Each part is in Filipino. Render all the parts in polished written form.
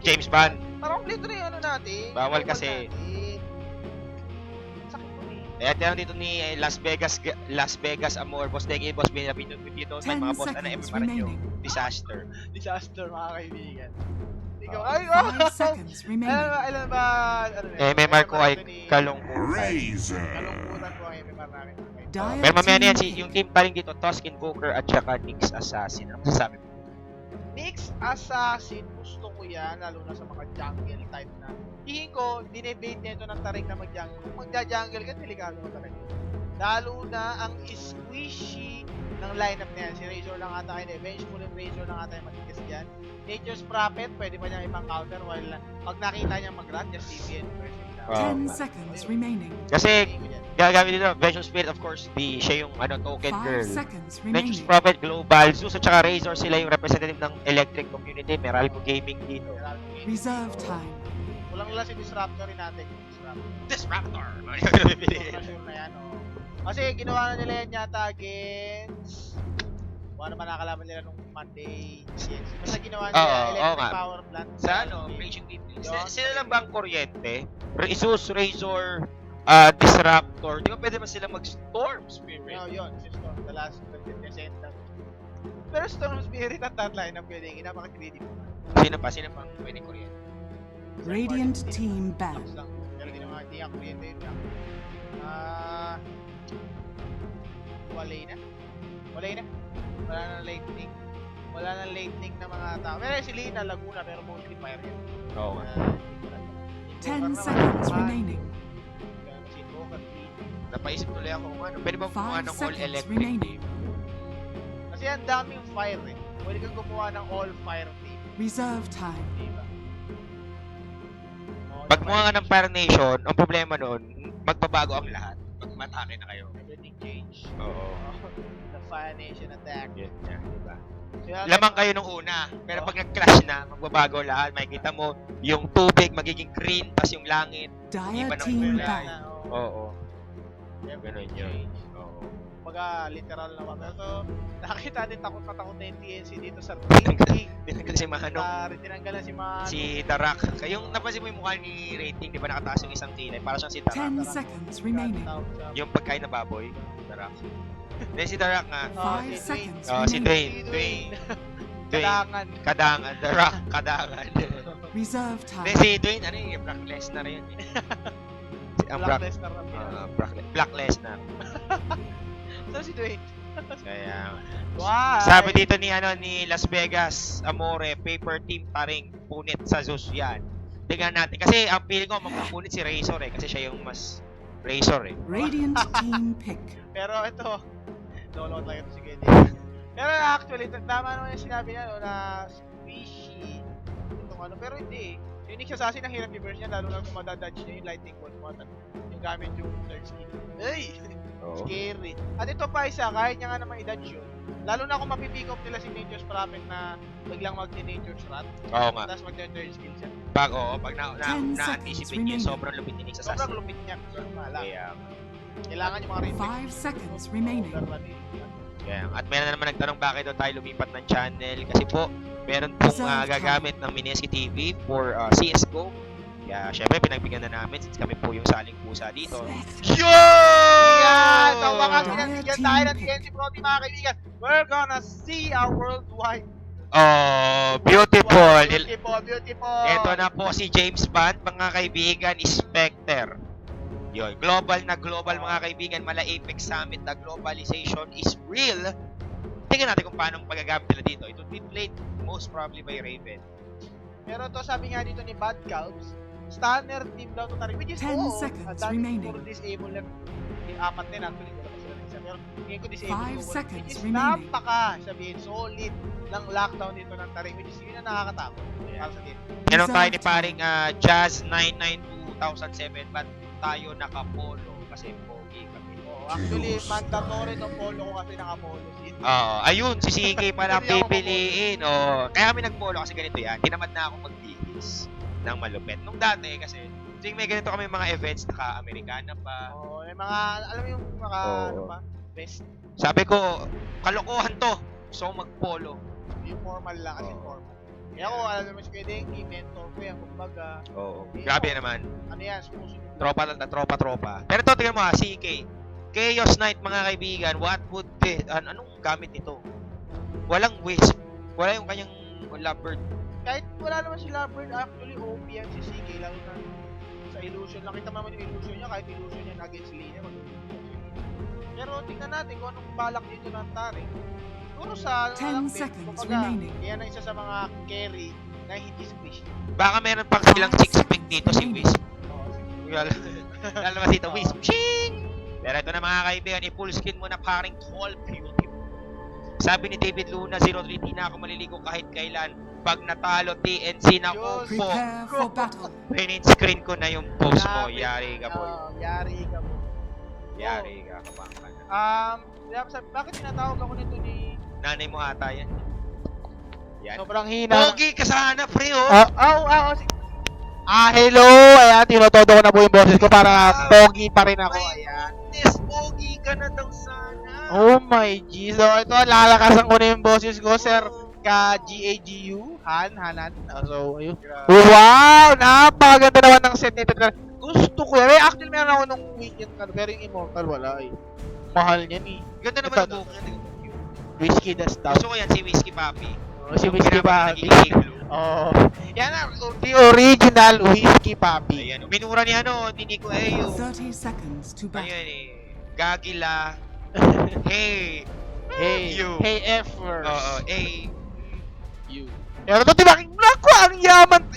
James Bond. Parang kompleto na yung ano natin. Bawal Yung kasi. natin. Sakit mo eh. Kaya tinanong dito ni Las Vegas Amor, Boss Degi, Boss Bin, if you don't mind 10 mga boss, ano seconds MMR nyo? remaining. Disaster. Disaster mga kaibigan. Ikaw, Oh. ay, 5 seconds remaining. Ilan ba, ano na? MMR ko ay ito ni- kalungkutan. Kalungkutan ko ang MMR namin. Dire Pero mamaya na yan, team yung pick. team pa rin dito, Toskin Booker at saka Nix Assassin. Ano masasabi mo? Mix Assassin, gusto ko yan, lalo na sa mga jungle type na. Tingin ko, dinebate nito ng tarik na mag-jungle. Kung magja-jungle ka, delikado mo talaga. Lalo na ang squishy ng lineup na yan. Si Razor lang ata kayo, Vengeful and Razor lang ata yung matigas dyan. Nature's Prophet, pwede pa niyang ibang counter while pag nakita niya mag-run, just DPN version lang. 10 seconds remaining. Kasi, Tingin ko yan. gagamit dito, Vengeance Spirit, of course, siya yung token 5 girl. seconds Nature's remaining. Prophet, Global, Zeus at saka Razor, sila yung representative ng electric community. Meralco Gaming dito. Reserve time. Kulang lang si Disruptor rin natin. Disruptor! Sure na yan, oh. Kasi ginawa na nila yan yata against wala naman nakakalaban nila nung Monday CNC. Basta ginawa nila Oo, electric oo nga. power plant. Sa Raging People. Yun. Sila lang ba ang kuryente? Zeus, Razor, Disruptor. Di ba pwede ba sila mag-Storm Spirit? No, yun. Si Storm, the last present. Pero Storm Spirit at that line ang pwedeng inapaka-greedy mo. Sino pa ang pwedeng kuryente? Radiant team ban. Tapos lang. Pero hindi nga kuryente yun lang. Walay na. Wala na lightning. Wala na lightning na mga tao. Pero si Lina, Laguna, pero mostly fire yan. Oo nga. 10 seconds remaining. Si Boca Team. Napaisip tuloy ako kung ano. Pwede ba 5 gumawa ng seconds all-electric remaining. team? Kasi ang daming fire eh. Pwede kang gumawa ng all fire team. Reserve time. Diba? Pag gumawa nga ng Fire Nation, ang problema nun, magbabago ang lahat. Pag matake na kayo. Everything change. Oo. The Fire Nation attack. Yan, yan, diba? Kaya, Lamang kayo nung una, pero pag nag-clash na, magbabago lahat. Makikita mo, yung tubig magiging green, tas yung langit. Dire Iba ng team kulay. ban. Oo. Everything Ganun yun. change. Oo. Kumbaga, literal naman. Pero to, nakakita din takot na takot na yung TNC dito sa rating. Tinanggal si Manong. Tinanggal na si Manong. Si Darak. Yung napansin mo yung mukha ni Rating, di ba nakataas yung isang kilay? Para siyang si Darak. 10 seconds remaining. Yung pagkain na baboy, Darak. Then si Darak nga. 5 seconds Si remaining. Dwayne. Kailangan. Kadangan. Darak. Kadangan. Reserve Then time. si Dwayne, ano yung Brock Lesnar yun eh. Ang Black Brock. Lesnar na Brock Lesnar. So si Dwayne. Kaya, Why? sabi dito ni Las Vegas, Amore, paper team pa rin punit sa Zeus yan. Tingnan natin. Kasi ang feeling ko, magpupunit si Razor eh. Kasi siya yung mas Razor eh. Radiant team pick. Pero ito, download lang ito si Gede. Pero actually, tama naman yung sinabi niya no, na squishy itong ano. Pero hindi eh. Yung Nix Assassin, ang hirap i-burst niya, lalo na kung madadodge niya yung lightning bolt mo. Yung gamit yung third skill. Ay! Oo. Scary. At ito pa isa, kahit niya nga naman i-dodge yun. Lalo na kung mapipick up nila si Nature's Prophet na biglang mag-Nature's Rat. Oo nga. Tapos mag-third skill siya. Pag 10 na-anticipate seconds niya, remaining. sobrang lupit ni Nix Sobrang Assassin. lupit niya. Mahala. Kaya, Kailangan yung mga rin. 5 seconds remaining. at meron na naman nagtanong bakit daw tayo lumipat ng channel. Kasi po, meron pong gagamit ng Mineski TV for CSGO. Kaya, syempre, pinagbigyan na namin since kami po yung saling pusa dito. Yo! Yan! So, baka Dire pinantigyan team tayo ng pick. TNC Brody mga kaibigan. We're gonna see our worldwide. Oh, beautiful. Beautiful. Ito na po si James Bond, mga kaibigan, Spectre. Yun, global mga kaibigan, mala Apex Summit, the globalization is real. Tingnan natin kung paano magagamit nila dito. It will be played most probably by Raven. Pero to sabi nga dito ni Bad Calves, Stunner team daw to tarik. Which is 10 seconds remaining. Puro disable lang. Yung apat din actually. Wala pa sila rin isa. Pero tingin ko disable. 5 ko. seconds Which is remaining. napaka sabihin solid ng lockdown dito ng tarik. Which is yun ang nakakatakot. Para sa team. Ganun tayo ni paring Jazz 992 2007, ba't tayo nakapolo? Kasi pogi kami. Oo, actually mandatory tong polo ko kasi naka-polo seat. Oo, ayun, si CK pala Hindi ako pipiliin. Oh, kaya kami nagpolo kasi ganito yan. Tinamad na ako magbihis ng malupit. Nung dati kasi, tuwing may ganito kami mga events, naka-Amerikana pa. Oo, may mga, alam mo yung mga, Oo. ano ba, best, Sabi ko, kalokohan to. So, magpolo. yung formal lang kasi Oo. formal. Kaya ako, alam naman si Kuya Denki, mentor ko yan, kumbaga, Oo. Grabe naman. ano yan, sumusunod. Tropa. Pero ito, tingnan mo ha, CK. Chaos Knight, mga kaibigan, what would this, anong gamit nito? Walang wisp. Wala yung kanyang lovebird. Kahit wala naman si Lovebird, actually, OP yan si CK, lalo na sa illusion. Nakita mo naman yung illusion niya, kahit illusion niya against Lina. Pero tingnan natin kung anong balak dito ng Taring. Siguro sa 10 seconds remaining. yan ang isa sa mga carry na hindi squish. Baka meron pang silang 6-pick dito si Wisp. Lalabas dito, Wisp. Ching! Pero ito na mga kaibigan, i-full skin mo na paring tall beauty. Sabi ni David Luna, 03, di na ako maliligo kahit kailan. Pag natalo TNC na Diyos. upo, Prepare for battle. print screen ko na yung post mo. Grabe. Yari ka po. Yari ka po. Yari ka, kapangka na. Bakit tinatawag ako nito ni... Nanay mo ata yan. Yan. Sobrang hina. Pogi ka sana, pre, oh! Hello! Ayan, tinotodo ko na po yung boses ko para pogi pa rin ako. Ayan. Yes, pogi ka na daw sana. Oh my G. So, ito, lalakasan ko na yung boses ko, sir. Ka-GAGU. Hanan. So, ayun. Wow! Napakaganda naman ng set nito. Gusto ko yan. Actually, meron ako nung weekend, pero yung Immortal wala eh. Mahal niyan eh. Ganda naman Ito, ang buhok niya. Whiskey the Stout. Gusto ko yan si Whiskey Papi. Si Whiskey Papi. Nagiging blue. Oh. Yan ang the original Whiskey Papi. Ayan, minura ni ni Nico Ayo. 30 seconds to battle. Ayun eh. Gagila. Hey. Hey, You. hey effers. Oo, hey. You. Pero ito, diba, naku, ang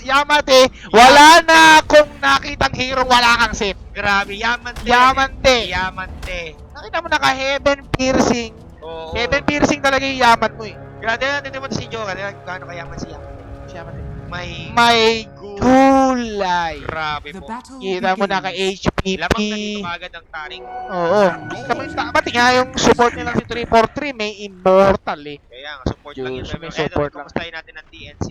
Yamate, wala na akong nakitang hero, wala kang sip. Grabe, Yamante. Yamante. Yamante. Nakita mo naka-heaven piercing. Oo. Heaven piercing talaga yung yaman mo eh. Grabe natin naman si Joker. Gaano kayaman si Yamante. Yamate. May May gulay. grabe The po. battle Kita mo begins. naka-HPP. Lamang na dito kagad ang taring. Oo. Pati nga yung support nilang si 343, may immortal eh. Kaya nga, support lang yun. Diyos, may Pero support eto, lang. kumustahin natin ang TNC.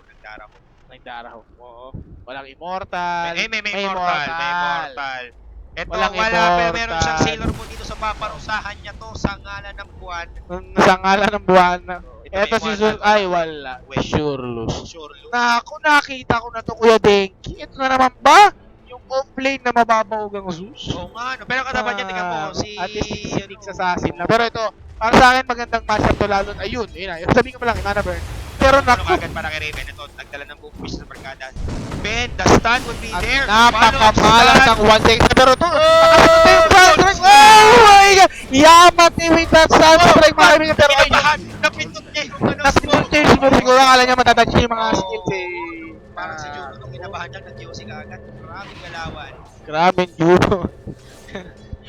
Nagdara ko. Nagdaraw. Oo. Walang immortal. May immortal. May immortal. Ito, Walang wala. Pero immortal. meron siyang Sailor Moon dito sa paparusahan niya to sa ngalan ng buwan. Sa ngalan ng buwan na. Ito, Eto si Zul, ay wala. Wait. Sure lose. Sure, Lu. Naku, nakita ko na to, Kuya Denki. Ito na naman ba? Yung off-lane na mababaog ang Zeus? Oo nga, no. Pero kataban niya, tingnan mo, si... At least si Six Assassin lang. Pero ito, para sa akin magandang matchup to lalo. Ayun, yun na. Sabihin ko pa lang, Mana Burn. Pero Ano naku, kagad para kay Raven. Ito, nagdala ng buong push sa barkada. Ben, the stun would be at there. napakamalas Follow, ng 1 second. Pero ito, Oh! oh my God! Yamate with that sound strike, mga kaibigan. Pero ayun, Kinabahan, napindot niya yung ano, napindot niya yung smoke. Siguro akala niya matatouch niya yung mga skills eh. Parang si Juno nung kinabahan niya, nag-GOC ka agad. Maraming galawan. Grabe, Juno.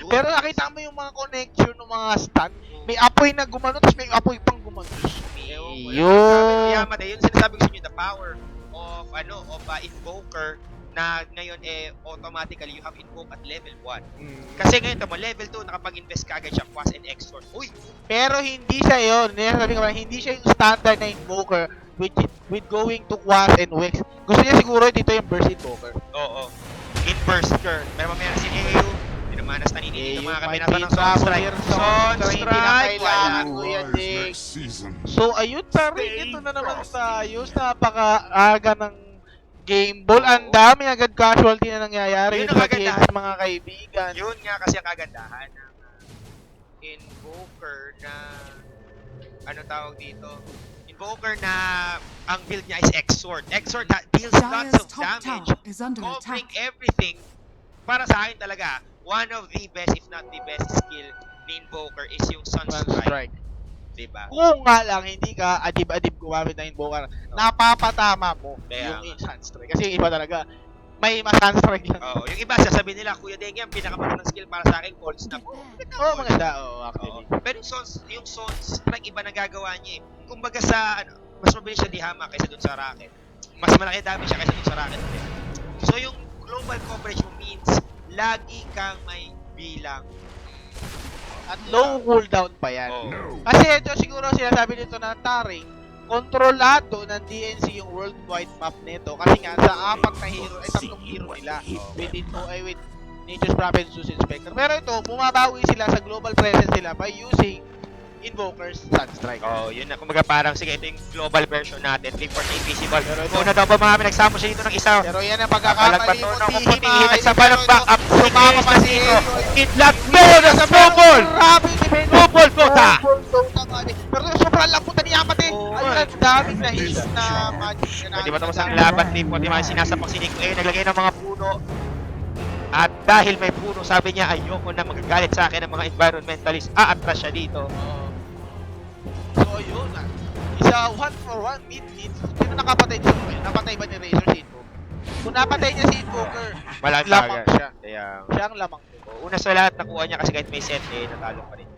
Pero nakita mo yung mga connection ng mga stun. May apoy na gumano, tapos may apoy pang gumano. Yun. Yamate, yun sinasabi ko sa inyo, the power of, invoker na ngayon automatically you have invoke at level 1. Kasi ngayon tamo level 2 nakapag-invest ka agad siya Quas and Extort. Uy, Pero hindi siya yun. Sabi ko ba, hindi siya yung standard na invoker with going to Quas and Wex. Gusto niya siguro dito yung burst invoker. oo. Inverse pero meron si AU, pinamanas na ninito mga kabinata ng Sun Strike. Sun Strike, wala. Kuya Rise Jake. next season. So ayun pare, ito na naman tayo. Napaka-aga ng game ball. Ang dami agad casualty na nangyayari Yun dito ang sa kagandahan. TNC, mga kaibigan. Yun nga kasi ang kagandahan ng invoker na tawag dito? Invoker na ang build niya is Exort. Exort deals lots Dire's of top damage, tower is under covering attack. everything. Para sa akin talaga, one of the best, if not the best skill ni Invoker is yung Sun Strike. Diba? Kung nga lang hindi ka adib-adib gumamit ng invoker, napapatama mo Kaya yung Sunstrike. Kasi yung iba talaga, may Sunstrike lang. Oo, yung iba sasabihin nila, Kuya Dengi, ang pinakamagandang skill para sa akin, Cold Snap. Oo, maganda. Oo, actually. Pero yung Sun Strike, iba nagagawa niya eh. Kumbaga sa, mas mabilis siya dihama kaysa dun sa Rocket. Mas malaki damage siya kaysa dun sa Rocket. So yung global coverage mo means, lagi kang may bilang. At low cooldown pa yan. Oo. No. Kasi ito siguro sinasabi dito na Taring, kontrolado ng DNC yung worldwide map nito kasi nga sa apat na hero, ay tatlong hero nila with Nature's Prophet, Zeus Inspector. Pero ito, bumabawi sila sa global presence nila by using Invokers, Sunstrike. Oh, yun na. Kumbaga parang, sige, ito yung global version natin. 3-4 invisible. Una daw ba mga nagsamo siya dito ng isa? Pero yan ang Palagpat pagkakamali to mo, ng Tihima. Putihin at sa palang back up. Sumama pa si dito. Ayo. Kidlat mo na sa snowball! Grabe, defense. Snowball, Dota! Pero sobrang lamputan ni Yamate. Oo, Ayun, ang daming na-hit na magic. Pwede ba tapos ang laban ni Poti mga sinasapak si Nico naglagay ng mga puno. At dahil may puno, sabi niya, ayoko na magagalit sa akin ng mga environmentalist. Aatras siya dito. So, ayun na. Isa 1-for-1 mid-hit. Sino nakapatay dito? Napatay ba ni Razor si Invoker? Kung napatay niya si Invoker, Walang lamang taga. siya. Kaya, Siya ang lamang. una sa lahat, nakuha niya kasi kahit may set, natalo pa rin.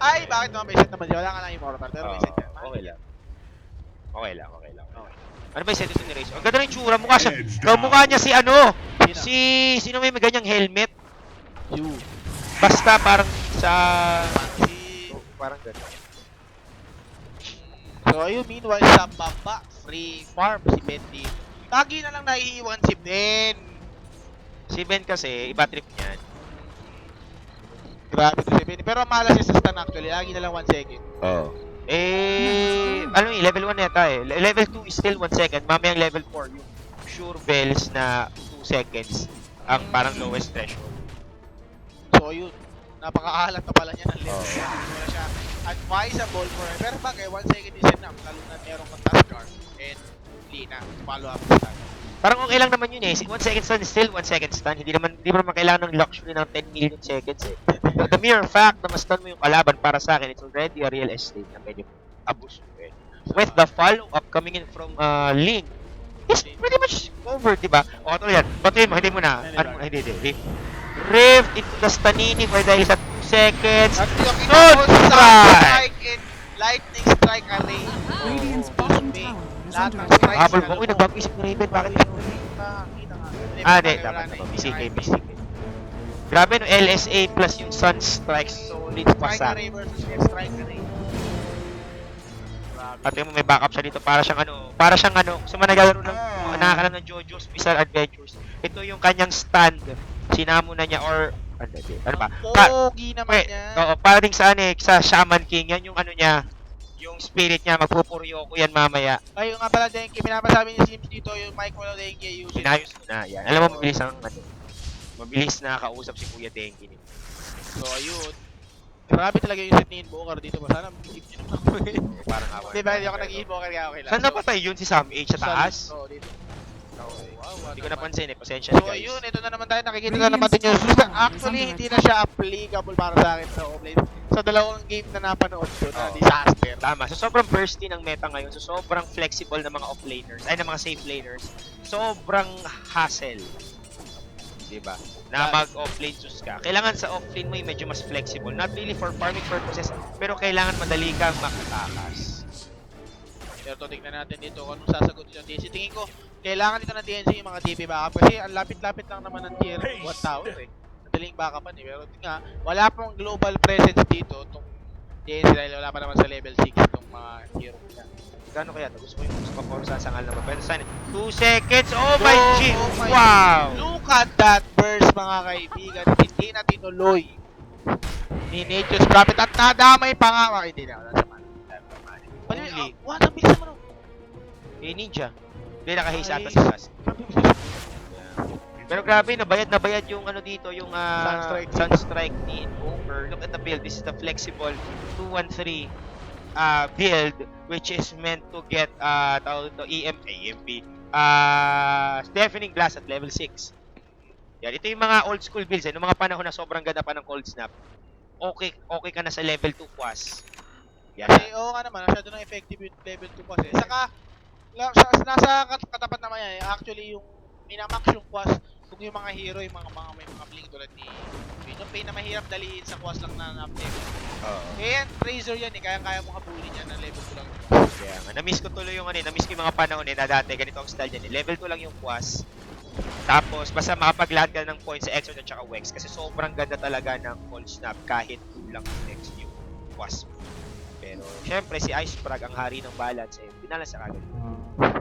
Ay, bakit naman may set naman siya? Wala ka lang immortal, pero may set ka. Okay lang. Okay lang. Ano ba yung set ito ni Razor? Ang ganda ng tsura, mukha siya. Mukha niya si ano? Sino may ganyang helmet? You. Basta parang sa... Si... Parang gano'n. So, ayun, meanwhile, sa baba, free farm si Bendy. Lagi na lang naiiwan si Ben. Si Ben kasi, iba trip niyan. Grabe to si Ben. Pero malas siya sa stun actually. Lagi na lang 1 second. Oo. Ano yung level 1 yata eh. Level 2 is still 1 second. Mamayang level 4, yung sure bells na 2 seconds ang parang lowest threshold. So, ayun. Napakakalat na pala niya ng level. Wala siya advisable for her. Pero bagay, 1 second is enough. Lalo na meron kang task guard. And Lina, follow up stun. Parang okay lang naman yun eh. 1 second stun is still 1 second stun. Hindi mo naman kailangan ng luxury ng 10 million seconds eh. The mere fact na ma-stun mo yung kalaban para sa akin, it's already a real estate na pwede mo abuse mo eh. With the follow-up coming in from Link, is pretty much over, di ba? O, ito yan. Batuin mo, hindi mo na. Ano mo na, hindi. Rift into the Stanini for dahil sa 2 seconds. At yung Good strike and lightning strike array. Radiant's bottom tower is Lahat under ng attack. strikes Habol na mo. Uy, lubog. nagbago-isip ni Raven. Bakit ganun? Kita nga. Hindi. Dapat na. Mistake. Grabe no, LSA plus yung Sun Strikes. Solid pa Strike sa. array versus strike array. At yung may backup siya dito para siyang gusto mo naglalaro ng nakakalam ng JoJo's Bizarre Adventures. Ito yung kanyang stand. Sinamo na niya or ano ba? Pogi naman Wait, niya. oo, parang sa sa Shaman King, yan yung ano niya, yung spirit niya, magpupuryoko yan mamaya. Ayun nga pala, Denki, pinapasabi ni Sims dito, yung mic wala Denki, use it. Pinayos mo na, yan. Alam mo, mabilis na kausap si Kuya Denki nito. So, ayun. Grabe talaga yung set ni Invoker dito ba? Sana mag-keep nyo naman ako eh. Parang awa. Di ba, hindi ako nag-Invoker kaya okay lang. Saan napatay yun si Sam H sa taas? Oo, dito. Wow, Hindi ko napansin eh, pasensya So, na guys. ayun, ito na naman tayo. Nakikita na naman din yung actually, hindi na siya applicable para sa akin sa offlane. Sa dalawang game na napanood ko na disaster. Tama. So, sobrang bursty ng meta ngayon. So, sobrang flexible ng mga offlaners. Ay, ng mga safe laners. Sobrang hassle. Diba? Na mag-offlane sus ka. Kailangan sa offlane mo yung medyo mas flexible. Not really for farming purposes, pero kailangan madali kang makatakas. Pero to, tignan natin dito kung anong sasagot yung TNC. Tingin ko, kailangan dito ng TNC yung mga TP backup kasi ang lapit-lapit lang naman ng tier 1 tower eh. Madaling backupan eh. Pero nga, wala pong global presence dito itong TNC dahil wala pa naman sa level 6 itong mga hero nila. Gano'n kaya? Gusto ko yung gusto pa sa sangal naman. Pero sana, 2 seconds! Oh my G! Oh my Wow! Look at that burst mga kaibigan. Hindi na tinuloy ni Nature's Prophet at nadamay pa nga. Hindi na, wala sa mana. Only. What? Ang bilis naman. Eh, ninja. Hindi nakahaze ata Nice. sa class. Pero grabe, nabayad yung ano dito, yung Sunstrike ni Invoker. Look at the build. This is the flexible 2-1-3 build which is meant to get tawag ito, EMP Deafening Blast at level 6. Yan, ito yung mga old school builds noong mga panahon na sobrang ganda pa ng Cold Snap. Okay ka na sa level 2 quas. Yan. Kasi oo nga naman, masyado nang effective yung level 2 kasi. Saka, nasa katapat naman yan, actually yung minamax yung quas kung yung mga hero, yung may mga blink tulad ni Yung Pain na mahirap daliin sa quas lang na update. Kaya yan, Razor yan eh, kaya mong habulin yan ng level 2 lang. Kaya nga, na-miss ko tuloy yung na-miss ko yung mga panahon na dati, ganito ang style niyan. Level 2 lang yung quas. Tapos, basta makapag-land ka ng points sa Exort at saka Wex kasi sobrang ganda talaga ng Cold Snap kahit kulang yung X yung quas. Pero, syempre, si Ice Frag ang hari ng balance eh. Binalas sa kagad.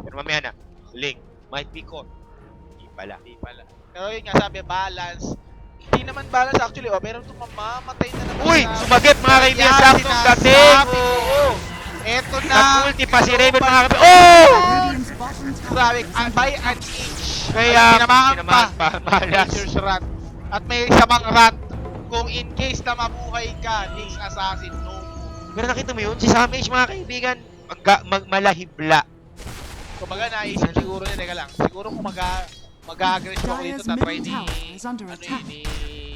Pero mamaya na, Link, might be caught. Hindi pala. Pero yun nga, sabi, balance Hindi naman balance actually, pero mamamatay na naman. Uy! sa- Sumagip mga kaibigan! Kaya Saktong dating! sinasabi ko, eto na. Nag-ulti pa si Raven mga kaibigan! Oh! Radiant's bottom tower Grabe, is under by attack. an inch. Kaya, ay tinamaan tinamaan pa. Malas. Nature's Rat. At may samang rat. Kung in case na mabuhay ka, Nyx Assassin, no. Pero nakita mo yun? Si Samage mga kaibigan, malahibla. Kumbaga naisip siguro niya, teka lang. Siguro kung mag-aggressive ako dito, Dyer's tatry middle ni, tower is under attack. ni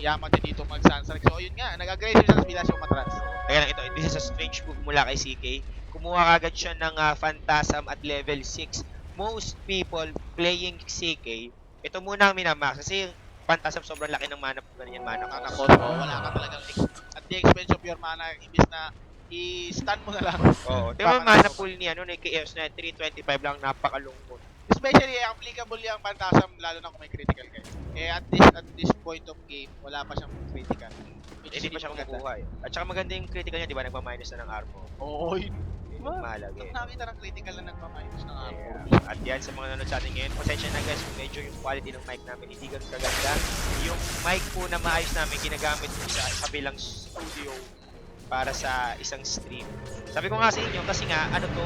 Yamate dito mag-Sunstrike. So yun nga, nag-aggressive siya, bilas yung matrans. Kaya lang ito, this is a strange move mula kay CK. Kumuha agad siya ng Phantasm at level 6. Most people playing CK, ito muna ang minamax. Kasi yung Phantasm sobrang laki ng mana, ganyan mana Mana cost. cost mo, wala ka talagang at the expense of your mana, imbis na i-stun mo na lang. Oo. Di ba mana pool niya, no? Chaos na 325 lang, napakalungkot. Especially applicable yung Phantasm lalo na kung may critical kayo. Eh at this point of game, wala pa siyang critical. Which is Hindi pa siya maganda. kumukuha eh. At saka maganda yung critical niya, di ba? Nagmaminus na ng armor. Oo, yun. Yun yung mahalaga Nung eh. nakita ng critical na nagmaminus ng armor. Yeah. At yan sa mga nanonood sa atin ngayon, pasensya na guys kung medyo yung quality ng mic namin hindi ganun kaganda. Yung mic po na maayos namin ginagamit po sa kabilang studio para sa isang stream. Sabi ko nga sa inyo kasi nga ano to,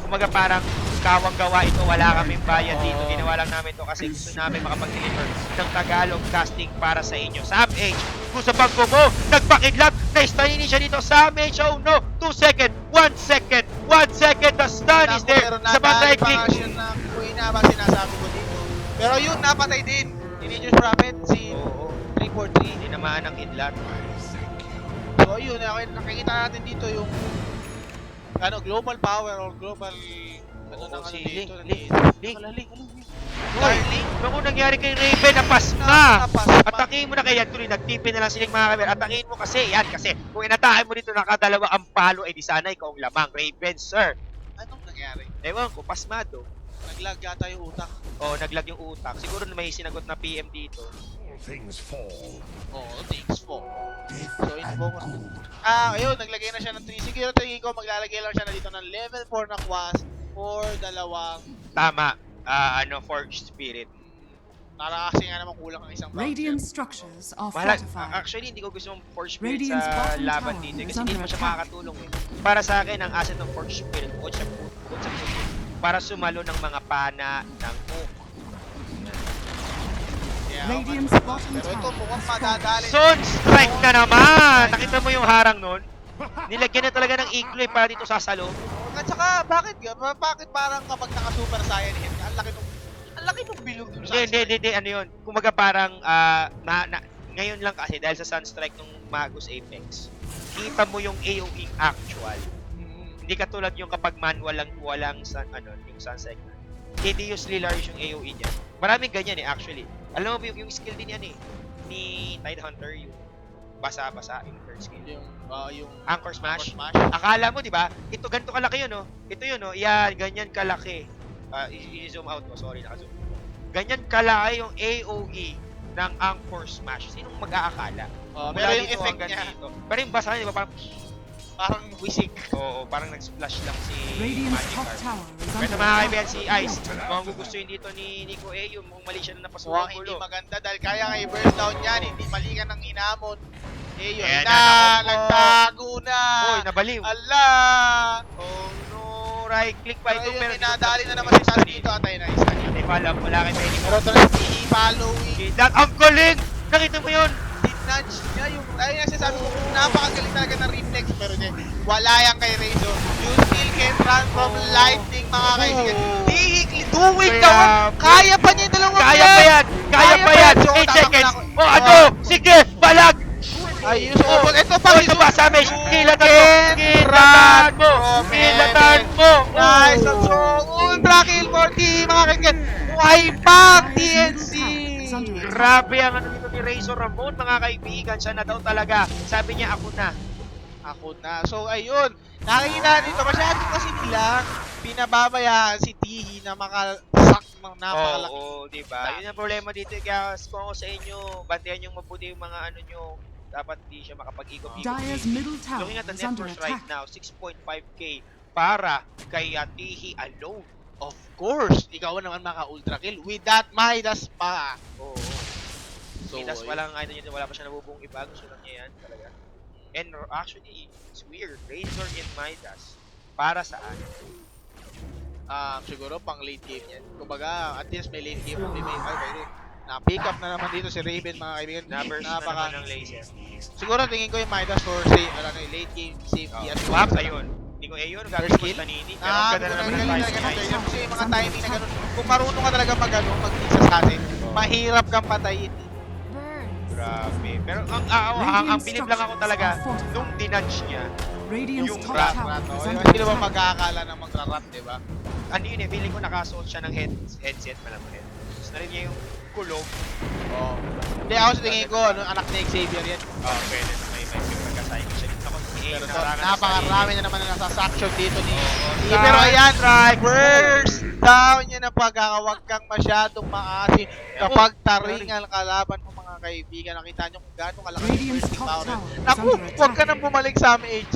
kumaga parang kawang gawa ito, wala kaming bayad dito. Ginawa lang namin to kasi gusto namin makapag-deliver ng Tagalog casting para sa inyo. Sam H, kung sa bangko mo, nagpakidlat, na-stunin siya dito. Sam H, oh no, 2 second, 1 second, 1 second, the stun is there. Sa bantay click. Na kuina ba sinasabi ko dito. Pero yun, napatay din. Teenagers Prophet, si Oo, 343. tinamaan ng kidlat. So yun, nakikita natin dito yung global power or global Si dito. Link. Link. Hoy, ano nangyari kay Raven? Napasma! Napasma. Atakin mo na kaya tuloy, nagtipin na lang silang mga kamer. Atakin mo kasi, yan kasi. Kung inatakin mo dito nakadalawa ang palo, eh di sana ikaw ang lamang. Raven, sir. Anong nangyari? Ewan ko, pasmado. Naglag yata yung utak. O, naglag yung utak. Siguro na may sinagot na PM dito. Things fall. Oo, thanks po. So, in-focus. Ayun, naglagay na siya ng 3. Siguro tingin ko maglalagay lang siya na dito ng level 4 na Quas for dalawang Tama. Forged Spirit. para kasi nga naman kulang ang isang Radiant bouncer. structures are Mahal, fortified. actually, hindi ko gusto mong Forged Spirit Radiant's sa bottom laban tower dito. is Kasi hindi naman under siya attack. makakatulong eh. Para sa akin, ang asset ng Forged Spirit, bukod sa puto, para sumalo ng mga pana ng hook. Yeah, Radiant's okay. bottom Pero ito tower mukhang is falling. madadali. Sun strike na naman! Nakita mo yung harang nun? Nilagyan na talaga ng igloo para dito sasalo. At saka, bakit parang kapag naka-super saiyan hit, ang laki nung bilog dun sa Hindi, ano yun? Kumaga parang, ngayon lang kasi dahil sa Sunstrike nung Magus Apex, kita mo yung AoE actual. Hindi katulad yung kapag manual lang walang yung Sunstrike. Hideously large yung AoE niya. Maraming ganyan eh actually. Alam mo yung skill din yan eh. Ni Tidehunter, yung basa-basa, yung third skill. Yung Anchor Smash. Smash. Akala mo, di ba? Ito, ganito kalaki yun, no? Ito yun, no? Yan, ganyan kalaki. I-zoom out mo. Sorry, naka-zoom. Ganyan kalaki yung AoE ng Anchor Smash. Sinong mag-aakala? Pero Mula yung dito effect hanggang niya, dito. Pero yung basa niya, di ba? parang wisik. Oo, parang nag-splash lang si Radiant's top Magikarp. tower is Pero under mga attack. kaibigan, si Ice, mukhang gugustuhin dito ni Nico yung mukhang mali siya na napasukan Mukhang hindi gulo. maganda dahil kaya nga i-burst down yan, hindi malikan ng inamon. Yun Ayan na, na, naku po. nagtago na. Uy, nabaliw. Ala! Oh no, right click pa ito. Ayun, Pero minadali na naman si Tan dito. Atay na, isa niya. Hindi pa alam, wala kay Benny. Pero ito na si following. That ang galing! Nakita mo yun? Dinudge niya yung, ayun nga sinasabi ko, napakagaling talaga ng reflex. Pero din, wala yan kay Razor. You still can run from lightning, mga kaibigan. Hihikli, do it Kaya- daw! Kaya pa niya yung dalawang Kaya pa yan! Kaya pa yan! So, 8 tama seconds! na ako. O ano? Sige! Balag! Ayun, so, ito pa, Ito ba, Samish? Kilatan mo! Kilatan mo! Kilatan mo! Nice, so ultra kill for team, mga kaibigan. Buhay pa, TNC! Grabe ang ano dito ni Razor Ramon, mga kaibigan. Siya na daw talaga. Sabi niya, ako na. Ako na. So, ayun. Nakikita dito, masyado kasi nila pinababayaan si Tihi na makasak ng napakalaki. Oo, diba? Yun ang problema dito. Kaya kung ako sa inyo, bantayan yung mabuti yung mga ano nyo. Dapat di siya makapag-ikot-ikot. Dyer's middle tower Looking at the is net under worth right attack. now, 6.5k para kay Tihi alone. Of course, ikaw naman maka-ultra kill with that Midas pa. Oo. So, Midas, wala pa siya nabubuong iba. Gusto lang niya yan talaga. And actually, it's weird. Razor in Midas. Para saan? Siguro pang late game yan. Kumbaga, at least may late game may na-pick up na naman dito si Raven, mga kaibigan. Na-burst na naman ng laser. Siguro tingin ko yung Midas for say, late game safety at Swap, ayun. Hindi ko yun. First Gagawin kill? ko Tanini. Pero ang ganda na naman ng galing timing talaga niya. ng Kasi yung mga timing na ganun. Kung marunong ka talaga mag-mix sa atin, mahirap kang patayin. Grabe. Pero ang bilib lang ako talaga, nung dinudge niya, Radiant's Yung top rat, tower is under Sino ba attack. mag-aakala na magra-rat, di ba? ano yun eh, feeling ko nakasuot siya ng headset, malamunin. Tapos narinig niya yung kulog. Oo. Hindi, ako sa tingin ko, anak ni Xavier yan. Pwede na may pagkasayang ko siya. Ako, Pero narangan sa napakarami na naman na nasa-suction dito ni Oo, Pero ayan, strike. first down niya na pagkakawag kang masyadong maasim kapag taringan kalaban mo mga kaibigan. Nakita niyo kung gaano kalaki yung Radiant's first top power. tower is Naku, under huwag ka attack. nang bumalik sa MH.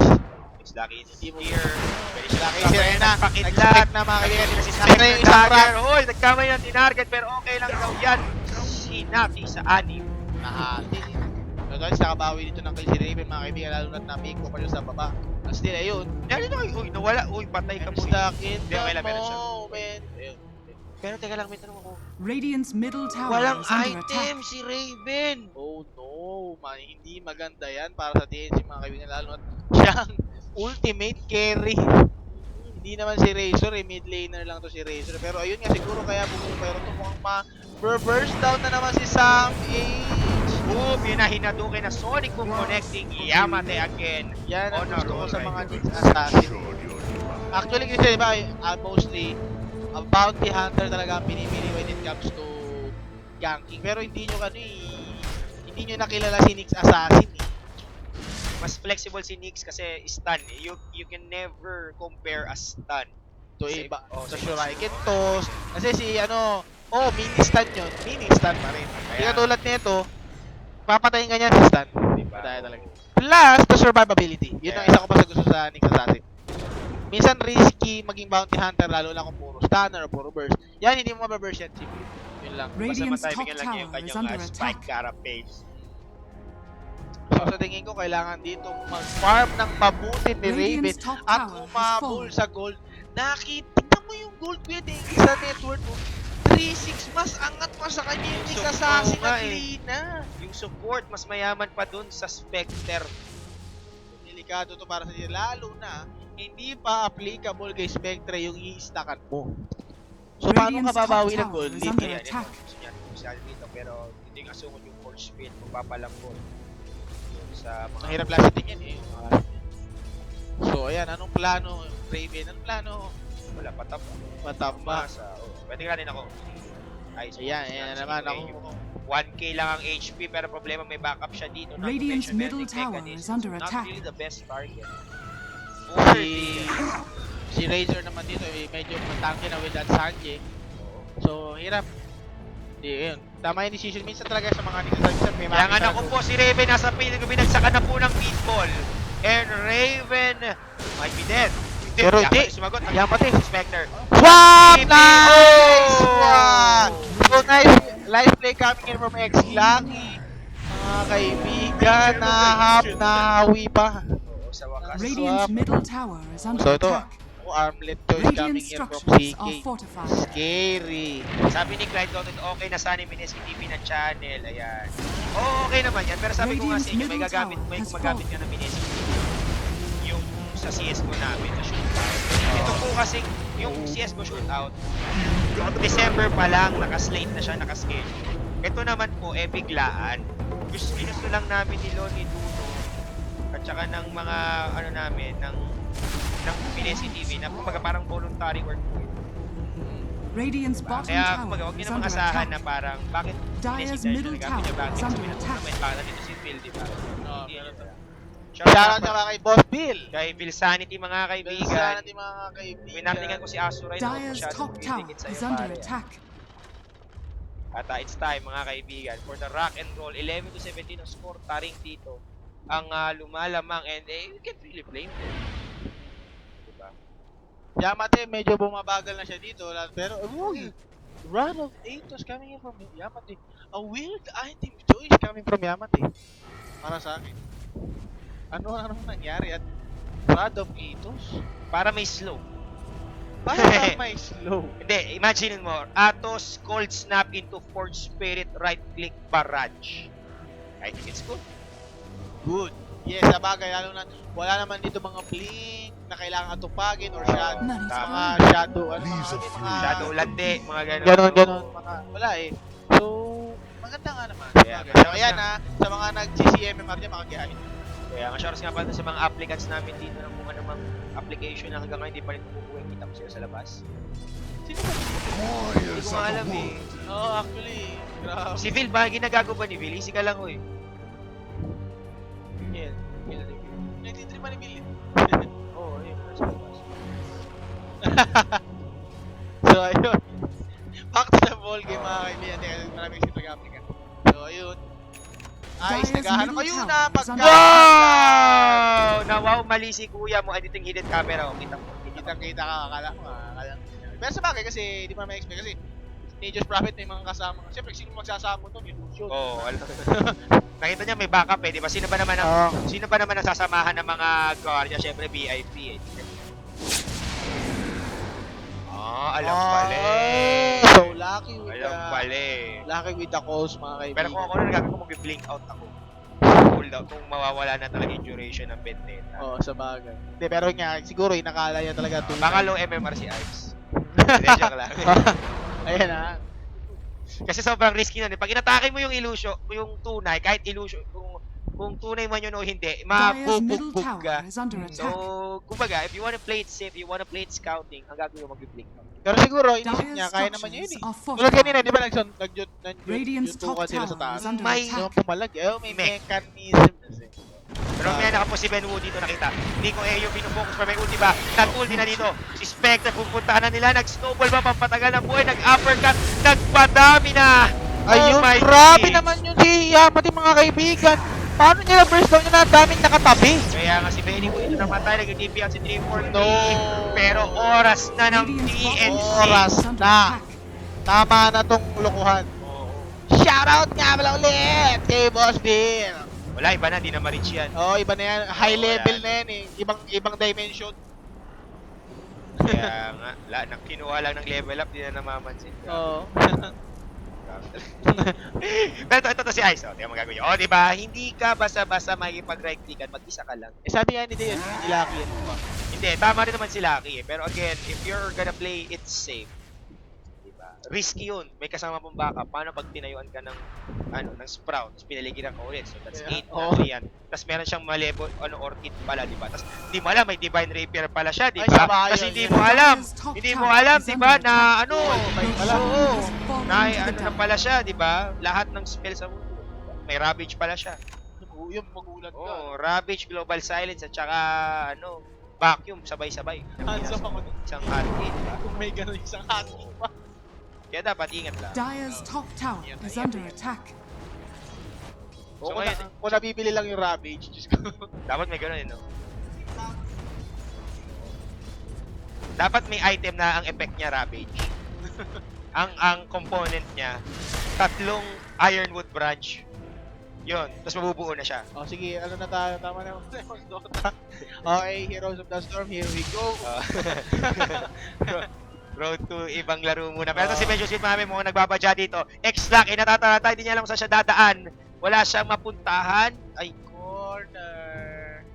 It's lucky it's here. Pwede siya Lucky si Reyna. Pakidlat. Nag-spec na mga kaibigan. Si Nakita yung isang Spectre. round. Hoy, nagkamay ng tinarget pero okay lang daw yan. Sinati sa anim. Nahati. So guys, nakabawi dito ng kay si Raven mga kaibigan. Lalo na't na-pick ko pa siya sa baba. At still, ayun. Dahil ito, uy, nawala. Uy, patay ka I'm mo. stuck in Hindi, the okay lang, meron siya. moment. Ayun. Pero teka lang, may tanong ako. Radiant's middle tower Walang is under attack. item si Raven. Oh no, hindi maganda yan para sa TNC mga kaibigan, lalo at siyang ultimate carry. Hindi naman si Razor, mid laner lang to si Razor. Pero ayun nga, siguro kaya bumuli pero ito mukhang ma-reverse down na naman si Sam H. Boom, yun na hinadukin na Sonic Boom connecting Yamate again. Yan ang On a gusto ko roll sa right mga there. Nyx Assassin. Sure you're Actually, kasi diba, mostly, a bounty hunter talaga ang pinipili when it comes to ganking. Pero hindi nyo hindi nyo nakilala si Nyx Assassin eh. Mas flexible si Nyx kasi stun. You can never compare a stun. To Sa iba, oh, sa sa Shuriken Toss. Kasi si mini stun yun. Mini stun pa rin. Hindi Kaya- katulad nito, papatayin ka niya sa stun. Diba? Patay talaga. Plus, the survivability. Yun ang isa ko pa sa gusto sa Nyx Assassin. Minsan risky maging bounty hunter lalo na kung puro stunner o puro burst. Yan, hindi mo mababurst yan. Simple. Yun lang. Basta Radiant's top matimingan lang niya yung tower is kanyang under spike attack. carapace. So sa tingin ko, kailangan dito mag-farm ng mabuti ni Raven Radiant's top at tower is umabol fallen. sa gold. Nakita mo yung gold pwede sa network mo. 3-6 mas angat pa sa kanya yung So, Nyx Assassin oo nga at eh. Lina. Yung support, mas mayaman pa dun sa Spectre. Delikado to para sa lalo na hindi pa applicable kay Spectre yung i-stackan mo. So paano ka Radiant's top babawi ng tower gold is lead? under Ayan, ito. attack. Gusto niya, gusto niya dito. Pero hindi nga sungod yung force speed. Magpapalambot. Yun sa mga... Mahirap lang din yan eh. So ayan, anong plano Raven? Anong plano? Wala, patap. Matamba. Masa. Oh, pwede ka rin ako. Ice Ayan, Force ayan yan. na naman Sige, ako. yung 1k lang ang HP pero problema may backup siya dito. Not to Radiant's mention middle Mending tower Mechanism. is under Not attack. really the best target. Si Razor naman dito medyo matangke na with that Sanjay. So hirap. Hindi, yun. Tama yung decision. Minsan talaga sa mga nagsasabi may Kaya nga makita naku po, si Raven nasa field, binagsakan na po ng meatball. And Raven might be dead. Pero Yaman hindi. yung Sumagot. Yamate. Spectre. Swap! TP! Nice Oh! one! So nice live play coming in from X Lucky. Mga kaibigan, nahawi pa. Oo, sa wakas. Radiant's Swap. middle tower is under So ito, attack. armlet choice coming Radiant in from structures are CK. fortified. Scary. Sabi ni Clyde Lotot, okay na sana yung TV ng channel. Ayan. Oo, okay naman yan. Pero sabi ko nga sa inyo, may gagamit, may gumagamit ka ng Minis yung sa CSGO namin na shootout. Ito po kasi yung CSGO shootout, December pa lang, nakaslate na siya, nakaschedule. Ito naman po, biglaan. Gusto lang namin ni Lonnie Duno at saka ng mga, ano namin, ng Pinesi TV na kumbaga parang voluntary work po ito. Radiant's bottom Kaya tower kumbaga huwag is niyo namang under asahan na attack. parang bakit Dire's Pinesi middle nagamit niya tower bakit is under sabi ng attack. tournament para dito si Phil, di ba? Oh, Hindi meron na. Shoutout naman kay Boss Bill. Kay Phil Sanity mga Sana kaibigan. ni mga kaibigan. Winarningan ko si Azuray na Dire's masyadong top tower pidikit sa'yo is under pare. attack. At it's time mga kaibigan for the rock and roll 11-17 ang score taring dito ang lumalamang and you can't really blame them. Diba? Yamate, medyo bumabagal na siya dito. Pero, uy, Run of Atos coming in from Yamate. A weird item choice coming from Yamate. Para sa akin. Ano nangyari at Rod of Atos? Para may slow. Parang may slow. Hindi, imagine mo, Atos cold snap into Forge Spirit right click barrage. I think it's good. Good. Yes, sa bagay, lalo na wala naman dito mga blink na kailangan atupagin or shadow. Nice. Tama. Mga shadow, ano Leaves mga, of mga freedom. Shadow lande, mga ganun. ganon. Wala eh. So, maganda nga naman. Yeah, Bagay. mas- So, ayan ha, sa mga nag-CCMMR niya, makagayahin. Kaya nga, shouts nga pala sa mga applicants namin dito ng kung anumang application na hanggang ngayon hindi pa rin kumukuha yung kita ko sila sa labas. Sino ba? Hindi Warriors ko of nga the alam eh. wood. Oo, actually, grabe. Si Phil ba, ginagago ba ni Phil? Easy ka lang, oy. Yan. Nagtitrip man ni Bill. Oo, ayun. Nasa labas. So, ayun. Back to the ball game, mga kaibigan. Teka, maraming kasi nag-applicant. So, ayun. Ayos, Dyer's naghahanap. middle Ayun tower na, is pagka... under- Wow! Wow, mali si kuya mo. Ay, dito yung hidden camera. Oh. Kita mo. Kitang-kita ka, akala ko, akala ko. Pero sa bagay, kasi di pa ma-expect. Kasi, Nature's Prophet may mga kasama. Siyempre, sino magsasama to? Illusion. Oo, alam. Nakita niya may backup eh, di ba? Sino ba naman ang sasamahan ng mga guardia? Siyempre, VIP eh. Alam pala eh. So, lucky with Alam pala eh. Lucky with the calls, mga kaibigan. Pero kung ako na nagagawin ko, mag-blink out ako. Hold out kung mawawala na talaga yung duration ng Vendetta. Oo, sa bagay. Hindi, pero nga, siguro, inakala niya talaga ito. Baka low MMR si Ives. Hindi, joke lang. Ayan ha. Kasi sobrang risky nun. Pag inatake mo yung illusion, yung tunay, kahit illusion, kung tunay man yun o hindi, Dyer's middle mabubugbog tower ka. is under So, attack. kumbaga, if you wanna play it safe, you wanna play it scouting, ang gagawin mo mag-blink out. Pero siguro, inisip Dyer's niya, kaya naman niya yun structures eh. are Tulad kanina, fortified. di ba Radiant's top nag-yutukan sila sa tower taas? is under May- Yung attack. pumalag, may Mech. mechanism kasi. Pero may nakapo si Ben Wu dito nakita. Hindi ko yung binufocus pa may ulti ba? Nat-ulti na dito. Si Spectre pupuntahan na nila. Nag-snowball ba? Pampatagal ng buhay. Nag-uppercut. Nagpadami na. Ayun, my grabe days. naman yun si Yamati, mga kaibigan. Paano niya na-burst down niya na daming nakatabi? Kaya nga si Benny Wu dito namatay. Nag-TP out si 340. No. Pero oras na ng Radiant's TNC. Oras is under na. attack. Tama na tong lokohan. Oo. Shoutout nga pala ulit kay Boss Bill. Wala, iba na. Di na ma-reach yan. Oh, iba na yan. High Oo, level yan. na yan eh. Ibang dimension. Kaya nga. Kinuha lang ng level up. Di na namamansin. Oo. Pero ito si Ice. Oh, di mo gagawin. Oh, di ba? Hindi ka basta-basta makikipag-right clickan. Mag-isa ka lang. Eh sabi nga ni Dian, hindi lucky yan. Hindi, tama rin naman si Lucky eh. Pero again, if you're gonna play it safe, diba? Risky yun. May kasama pong backup. Paano pag tinayuan ka ng ng sprout, tapos pinaligiran ka ulit. So that's Yeah. 8 Oh. na yan. Tapos meron siyang malebo, orchid pala, diba? Tapos di mo alam, may divine rapier pala siya, Ay, diba? sabay Tapos yun, hindi yun. mo alam. Dyer's top Hindi mo tower alam, is diba? under Na attack. ano, may Your pala. shadow oo. has fallen Na to the ano na dark. pala siya, diba? Lahat ng spell sa mundo. May ravage pala siya. Yung magulat ka. Oh, ravage, global silence, at saka vacuum, sabay-sabay. Handsome ako. Isang hati, diba? Kung may ganun isang hati pa. Kaya dapat ingat lang. Dyer's top tower is under attack. So Kung, ngayon, kung nabibili lang yung Ravage, Diyos ko. dapat may ganun no? Dapat may item na ang effect niya Ravage. ang component niya, 3 Ironwood branch. Yun, tapos mabubuo na siya. Oh, sige, ano na tayo? Tama na yung Dota. Okay, Heroes of the Storm, here we go. Road to ibang laro muna. Pero ito si Benjo Sweet, mami mo nagbabadya dito. X-Lock, natatarata, hindi niya alam kung saan siya dadaan. Wala siyang mapuntahan. Ay, Corner.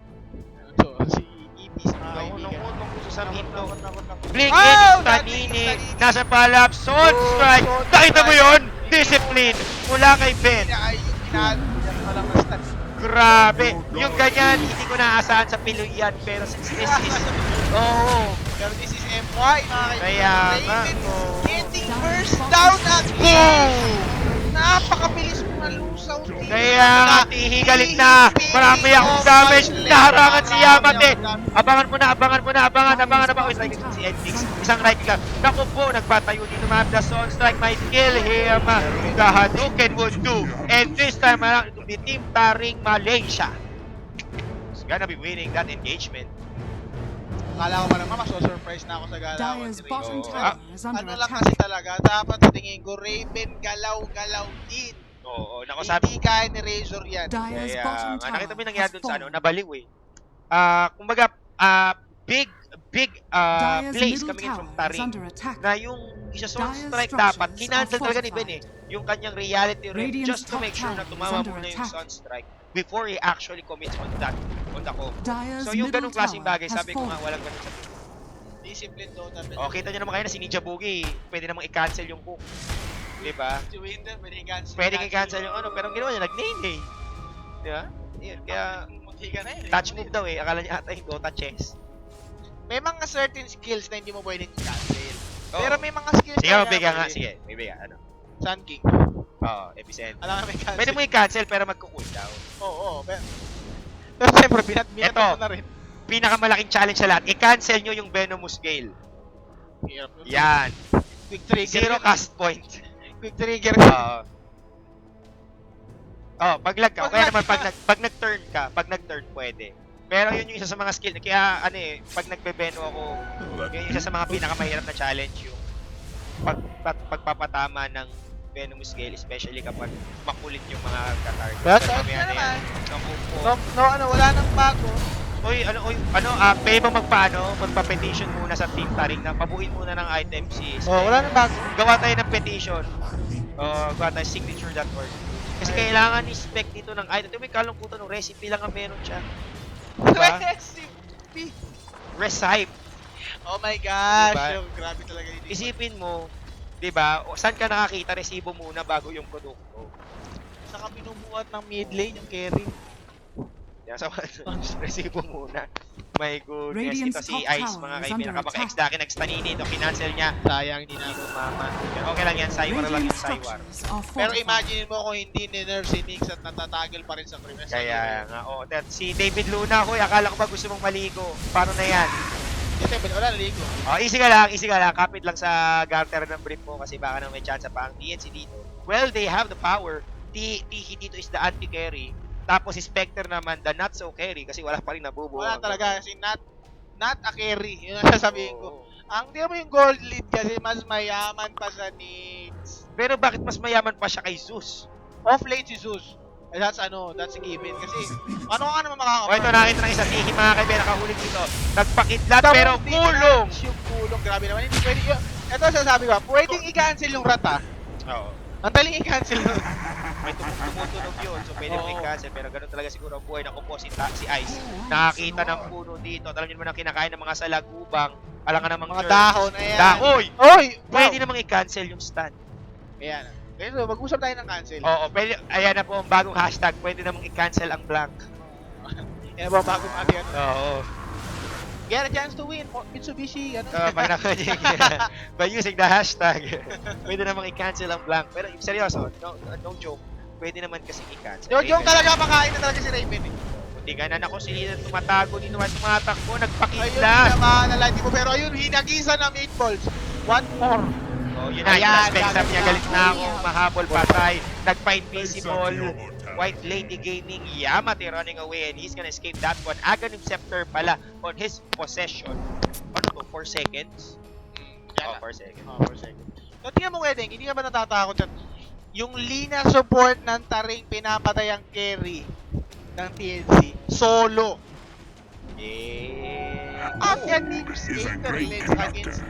Ito, si Ibis, mga kaibigan. puso sa hito. Nakot. Blink Oh, in, that Tanini. is- Nasa palap, Sword Strike. Sword Nakita mo Strike. yun? Discipline. Mula kay Ben. Ay, yung ginagawa niya lang na stats. Grabe. Yung ganyan, hindi ko naasahan sa Piloy yan. Pero since this is... Oo. Pero this is MY, mga kaibigan. Kaya nga. Raven Oo. getting first down again. Napakabilis mo malusaw. Kaya nga, hihigalit na. Marami akong damage. Naharangan si Yamate. Abangan mo na. Uy, strike si Edix. Isang right click. Naku po, nagpatayo dito ma'am. The Sun Strike might kill him. The Hadouken would do. And this time around, it will be Team Taring Malaysia. Who's gonna be winning that engagement. Akala ko pa naman, maso-surprise na ako sa galawan Dire's ni bottom Raven. tower is under Ano lang kasi attack. talaga, dapat sa tingin ko, Raven galaw-galaw din. Oo, nako Hindi kaya ni Razor yan. Dire's Kaya bottom nga, nakita tower mo yung nangyari has dun sa ano, fallen. nabaliw eh. Kumbaga, big Dire's plays middle coming in from tower is Tarik under attack. na yung isa sa Dire's strike dapat, structures kinancel are talaga ni Ben eh. fortified. Yung kanyang reality rip Radiant's just to top make sure na tower is tumama under muna yung attack. Sunstrike before he actually commits on the combo. Dire's So yung middle ganung klaseng tower bagay, has sabi ko nga fallen. walang ganun sa team. Discipline Dota. O, kita nyo naman kayo na si Ninja Boogie, pwede namang i-cancel yung hook. Diba? Si Winder, pwede i-cancel. Pwede i-cancel yung ano, pero ang ginawa niya, nag-name eh. Diba? Yun, kaya Muntikan na yun. touch move daw eh, akala niya ata yung Dota chess. May mga certain skills na hindi mo pwedeng i-cancel. Oo. Pero may mga skills Sige, na mabigyan nga, pwede. sige, mabigyan, ano. Sun King. Oo, Epicenter. Alam ka may cancel. Pwede mo i-cancel pero magko-cooldown. Oo, pero siyempre, binat Eto. mo na rin. Pinakamalaking challenge sa lahat, i-cancel nyo yung Venomous Gale. Hirap nun. Yan. Quick trigger. Zero yun. cast point. Quick trigger. Oo. Pag lag ka, Pag kaya lag naman ka. pag nag-turn ka, pag nag-turn pwede. Pero yun yung isa sa mga skill. Kaya ano eh, pag nagbe-beno ako, yun yung isa sa mga pinakamahirap na challenge yung pagpapatama ng Venomous Gale, especially kapag makulit yung mga katarget. But, Pero okay mamaya na yan. naman. Naku po. Wala nang bago. Pwede ba magpa-petition muna sa Team Taring na pabuin muna ng item si Spec. Wala nang bago. Gawa tayo ng petition. Gawa tayo signature.org. Kasi kailangan ni Spec dito ng item. Ito may kalungkutan ng recipe lang ang meron siya. Diba? Recipe. Recipe. Oh my gosh. Diba? Yung, grabe talaga yun. Isipin mo, 'di ba? Saan ka nakakita resibo muna bago yung produkto? Saka binubuhat ng mid lane yung carry. Yan sa resibo muna. My goodness, Radiant's ito si top Ice tower mga is kaibigan. under Kapag attack. X-Daki nag-stanini ito, kinancel niya. Sayang, hindi na. Mama. Okay lang yan, Saywar lang Radiant yung Saywar. structures are Pero fortified. imagine mo kung hindi ni-nerf si Nix at natatagil pa rin sa premise. Kaya nga, si David Luna ko, akala ko ba gusto mong maligo? Paano na yan? Kasi wala naligo. Easy ka lang. Kapit lang sa garter ng brief mo kasi baka na may chance pa ang TNC dito. Well, they have the power. Tihi dito is the anti-carry. Tapos si Spectre naman, the not so carry kasi wala pa rin nabubuo. Wala talaga kasi not a carry. Yun ang sasabihin ko. Ang di mo yung gold lead kasi mas mayaman pa sa Nix. Pero bakit mas mayaman pa siya kay Zeus? Off lane si Zeus. That's a given. Kasi ano ka naman makakapag? Ito nakita ng isa Tihi mga kaibigan, nakahuli dito. Nagpakidlat pero kulong! Yung kulong, grabe naman. Hindi pwede yun. Ito sasabi ko, pwedeng i-cancel yung rata. Oo. Ang taling i-cancel nun. May tumutunog yun, so pwede Oo. may cancel. Pero ganun talaga siguro ang buhay. Naku po, si Ice. Nakakita ng puno dito. Alam niyo naman ang kinakain ng mga salagubang. Alam ka namang Mga turn. dahon, ayan. Dahoy! Oy! Pwede namang i-cancel yung stand. Ayan. Kaya mag-usap tayo ng cancel. Oo, pwede. Ayan na po ang bagong hashtag. Pwede namang i-cancel ang blank. Yan ba bagong ating ano? Oo. Get a chance to win. Mitsubishi, ano? By using the hashtag, pwede namang i-cancel ang blank. Pero seryoso, no joke. Pwede naman kasi i-cancel. Yung talaga makain na talaga si Raven eh. Hindi ka na ako si Lina tumatago dito at tumatakbo, Ayun, nagpakidlat. naman, nalandi mo. Pero ayun, hinagisa na meatballs. One more. Oh, yun na, Ayan, yung sabi niya, galit na ako, Ayan. mahabol, patay, nagpa-invisible, Exactly. White Lady Gaming, Yamate running away, and he's gonna escape that one. Aghanim Scepter pala on his possession. Ano to, 4 seconds? Yan na. 4 seconds. Oh, for a second. So, tingnan mo, Wedeng, hindi ka ba natatakot yan? Yung Lina support ng Taring pinapatay ang carry ng TNC, solo. Yeah. At yan, Nips is a great interlates against...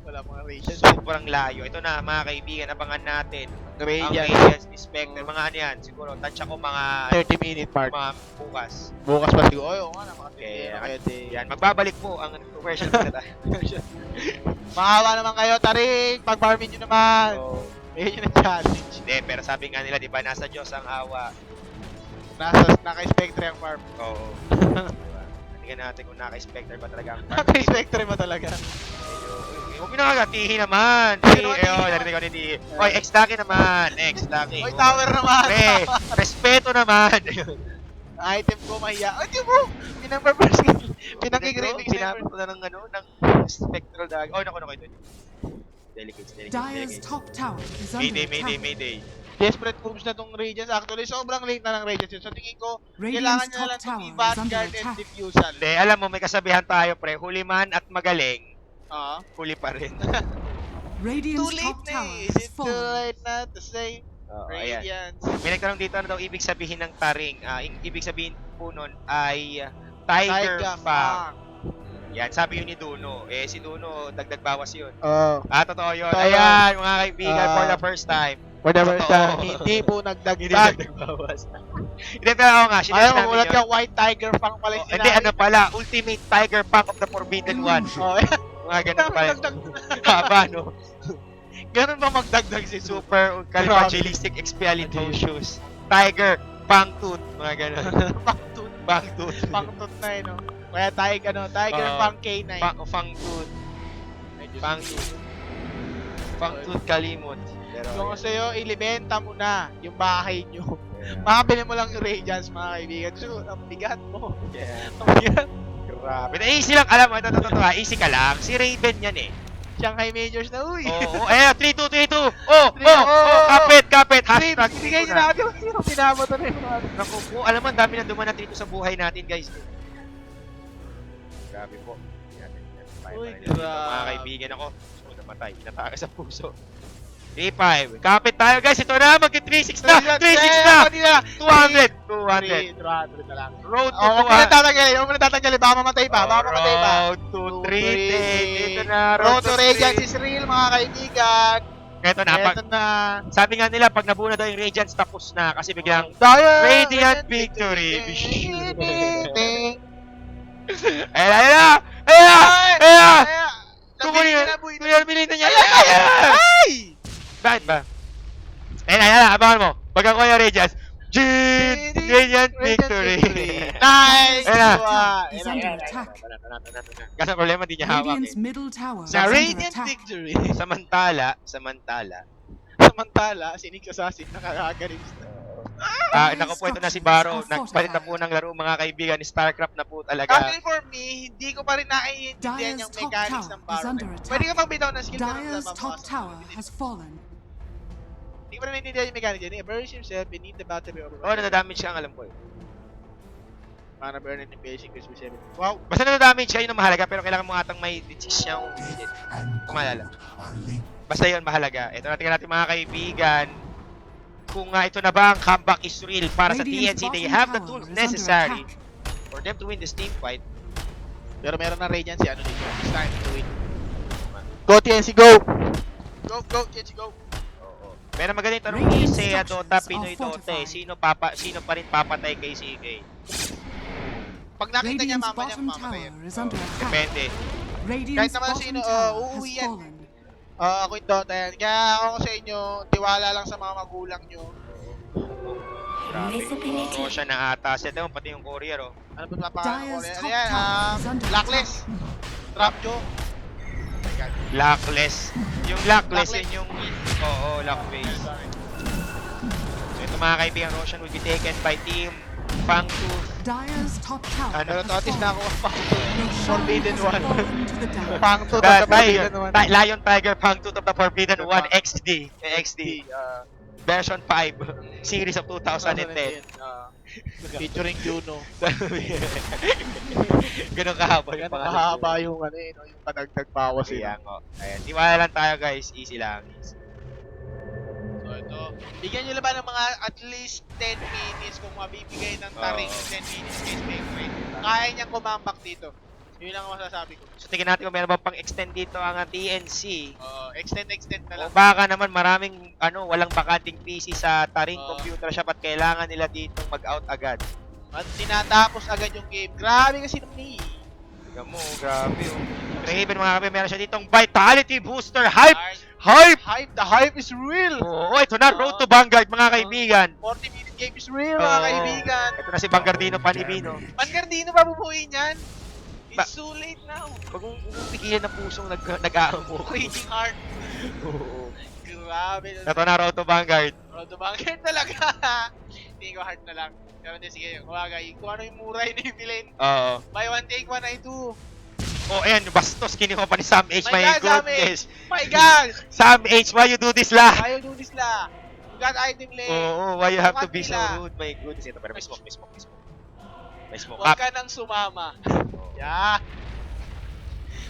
Wala mga Radiant. Sobrang layo. Ito na, mga kaibigan, abangan natin. Ang Radiant. Radiance, Spectre, mga ano yan, siguro, tansya ko mga 30-minute mark. mga bukas. Bukas pa siguro. Oo nga na, mga Kaya, pwede. yan, magbabalik po ang version na tayo. Maawa naman kayo, Taring! Pag-farmin nyo naman! So, Ayun yung challenge. hindi, pero sabi nga nila, di ba, nasa Diyos ang awa. Naka-spectre ang farm. Oo. Diba? Tingnan natin kung naka-spectre ba talaga ang part. Naka-spectre mo talaga. Huwag mo nakagatihin naman. Sino ang Tihi, tihi? narinig ko ni Tihi. Oy, X-Lucky naman. X-Lucky. Oy, tower naman! Pre, respeto naman. Item ko mahiya. Ay, di mo! Pinumber per skill. Pinakigraving Pinapit server. ko na ng ano, ng spectral dagger. Oh, naku, ito. Delicates. Dire's top tower is under Mayday. attack. Desperate moves na tong Radiance. Actually, sobrang late na ng Radiance yun. So, tingin ko, kailangan Radiant's niya na top lang tower itong is under Vanguard and attack. Diffusal. Hindi, alam mo, may kasabihan tayo, pre. Huli man at magaling, Oo. huli pa rin. Too Radiant's late top na tower eh. Is has it too fallen. late na to say Ayan. Radiance? May nagtanong dito, ano daw ibig sabihin ng taring? Ibig sabihin po nun ay Tiger Fang. Fang. Yan, sabi yun ni Duno. Eh, si Duno, dagdag bawas yun. Oh. Totoo yun. Totoo Ayan, mga kaibigan, for Ah. the first time. For the first Totoo. time, hindi po Hindi nagdagdag. dagdag bawas. Hindi, pero ako nga, sinas Ayaw mo, namin wala yun. ka White Tiger Fang pala yung Hindi, ano pala, Ultimate Tiger Fang of the Forbidden One. Oh, Mga ganun pala. dagdag. Haba, no? Ganun ba magdagdag si Super Califragilistic Expialidocious. Tiger, Fangtooth, mga ganun. Pangtut. Fangtooth. Pangtut na eh, no? Kaya Tiger Oo. Fang K9. Fangtooth. Fangtooth. Fangtooth Kalimot. Pero, Kung sa'yo, ilibenta mo na yung bahay nyo. Makabili mo lang yung Radiance, mga kaibigan. So, ang bigat mo. yeah. Ang bigat. Grabe. Easy lang, alam mo, ito, easy ka lang. Si Raven yan eh. Shanghai Majors na, uy! Oo, 3-2-3-2. Kapit. Hashtag Bigay nyo na ako yung pinaboto na yung mga... Naku po, alam mo, ang dami na dumanan dito sa buhay natin, guys. Grabe po. Uy, Mga grabe. kaibigan ako. So, namatay. Pinataka sa puso. 3-5. Kapit tayo, guys. Ito na, mag-3-6 na. 3-6 na. 200. 200. 300 na lang. Road to Oh, huwag mo na tatanggalin. Huwag mo na tatanggalin. Baka mamatay pa. Baka mamatay pa. Road to 310. Ito na, Road to Radiance is real, mga kaibigan. Ito na, Ito na. sabi nga nila, pag nabuo na daw yung Radiance, tapos na. Kasi biglang, Dire Radiant victory. Ayan! Ayan na! Kukunin na! Kukunin na niya! Ay! Bakit ba? Ayan, abangan mo. Pagka ko yung Radiance, Radiant victory. Nice! Ayan na. Is under attack. Kasi ang problema, di niya hawak Radiant's eh. middle tower is Sa under Radiant attack. victory. Samantala, Samantala, si Nick Assassin nakakagaling. naku po, ito na si Baro. Nagpalit na po ng laro, mga kaibigan. StarCraft na po talaga. Actually for me, hindi ko pa rin naiintindihan Dire's yung top mechanics tower ng is Baron. under attack. Pwede ka magbitaw ng skill pero Dire's top tower has fallen. Hindi ko pa rin naiintindihan yung mechanics yan. Burst himself beneath the battery of Oo, nadadamage siya ang alam ko eh. Mana burn in basic crispy 7. Wow! Basta nadadamage siya, yun ang mahalaga. Pero kailangan mo atang may disease siyang minute. Kumalala. Basta yun, mahalaga. Ito natin mga kaibigan. Kung ito na ba ang comeback is real para sa Radiant's TNC, they bottom have the tower tools is under necessary attack. for them to win this team fight. Pero meron na Radiant si ano dito. It's time to win. Go TNC, go! Go TNC, go! Oo. Pero magaling tanong ni Radiant Seiya Dota, structures Pinoy are Dote. fortified. Sino pa rin papatay kay CK? Pag nakita niya Radiant's mama niya, bottom mamatay yan. tower is under attack. Depende. Radiant's naman bottom sino, tower uuwi has yan. fallen. Ako yung Dota yan. Kaya ako sa inyo, tiwala lang sa mga magulang nyo. Grabe. Oo, siya na ata. Ito mo, pati yung courier, oh. Ano ba napapangalan ko? Dire's Ano top yan? tower is under Blacklist. Trap Joe. Lockless. Yung lockless, Lockless. yun yung... Oo, lockface. So ito mga kaibigan, Roshan will be taken by Team Fangtooth. Dire's top tower Ano, Pero has totis na fallen. ako ang Roshan Forbidden has One. fallen to the tower. Pangto The sa Forbidden One. Lion Tiger Fangtooth of the Forbidden One XD. XD. Version 5. Series of 2010. Featuring Juno. Ganun kahaba yung Yan, pangalan. mahaba yung ano eh, no? Yung padagdag bawas eh. Ayan, oh. Ayan. Tiwala lang tayo, guys. Easy lang. Easy. So ito, bigyan nyo lang ba ng mga at least 10 minutes kung mabibigay ng taring Oo. 10 minutes kay Spectre. Kaya niyang kumambak dito. Yun lang ang masasabi ko. So, tingnan natin kung meron ba pang extend dito ang TNC. Extend na O lang. baka naman maraming walang bakanting PC sa taring Oo. computer shop at kailangan nila dito mag-out agad. At tinatapos agad yung game. Grabe kasi nung ni. Tingnan mo, grabe oh. Raven mga kape, meron siya ditong Vitality Booster Hype! Hype! The hype is real! Oo, ito na, Road to Vanguard mga kaibigan. 40-minute game is real, Oo. mga kaibigan. Ito na si Vanguardino Panibino. Pangardino pa bubuuin yan. It's too late now. Pag pigilan ng pusong nag-aamo. Raging hard. Oo. Grabe. Ito na, Road to Vanguard. Road to Vanguard talaga. Hindi ko hard na lang. Pero hindi, sige, kumagay. Kung ano yung mura yun yung bilhin. Oo. Buy one, take one, I do. Oh, ayan, bastos, kinuha pa ni Sam H. My My God, Sam goodness. My God! Sam H, why you do this lah? Ayaw do this la. We got item lane. Oo, why you have to be so Tumatila. rude? My goodness, ito pero may smoke. May smoke Huwag up. ka nang sumama. Yeah.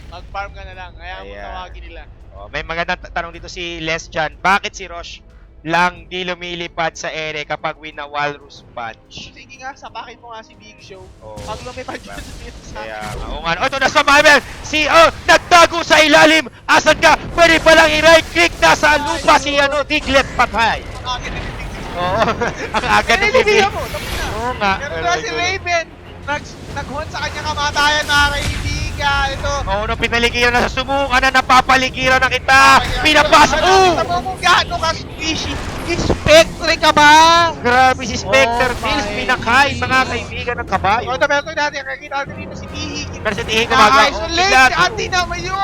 Mag-farm ka na lang. Kaya mo Ayan. tawagin nila. Oh, may magandang tanong dito si Les Jan. Bakit si Rosh lang di lumilipad sa ere kapag win na Walrus Punch? Sige nga, sapakin mo nga si Big Show. Oh, Pag lumipad diba? yun dito sa Kaya, akin. oo nga. Oh, ito na sa Marvel! Si, nagtago sa ilalim! Asan ka? Pwede palang i-right click na sa lupa si, Diglett patay! Ang akin na titig. Oo, ang aga ng Pinilibihan bibig. mo, tapos na. Oo nga. Pero na si Raven, nag-hunt sa kanyang kamatayan, mga kaibigan. Ito. Oo, no, pinaligiran na sa sumukan na napapaligiran na kita! Pinapasa! Kita mo kung gaano ka squishy. Spectre ka ba? Grabe si Spectre Oh Mills, my pinakain mga kaibigan ng kabayo. Ito, pero natin, nakikita natin dito si Tihi. Pero sa tingin ko magawa. Isolate si Ate naman yun!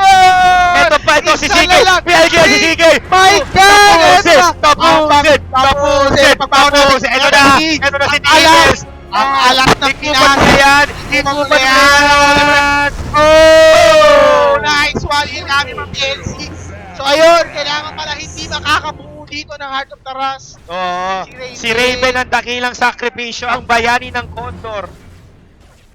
Ito pa, ito si Isa Sige! na lang. PLG si Sige! My God! Tapusin! Ito na. Tapusin! Tapusin! Tapusin! Ito na! Ito na si Tigres! Ang alas ng Ikupan na yan! Ikupan na yan! Oh! Oh! Nice one! Yun kami mga PLC. So ayun, kailangan pala hindi makakabuo dito ng Heart of the Rust. Oo. Si Si Raven ang dakilang sakripisyo, ang bayani ng Condor.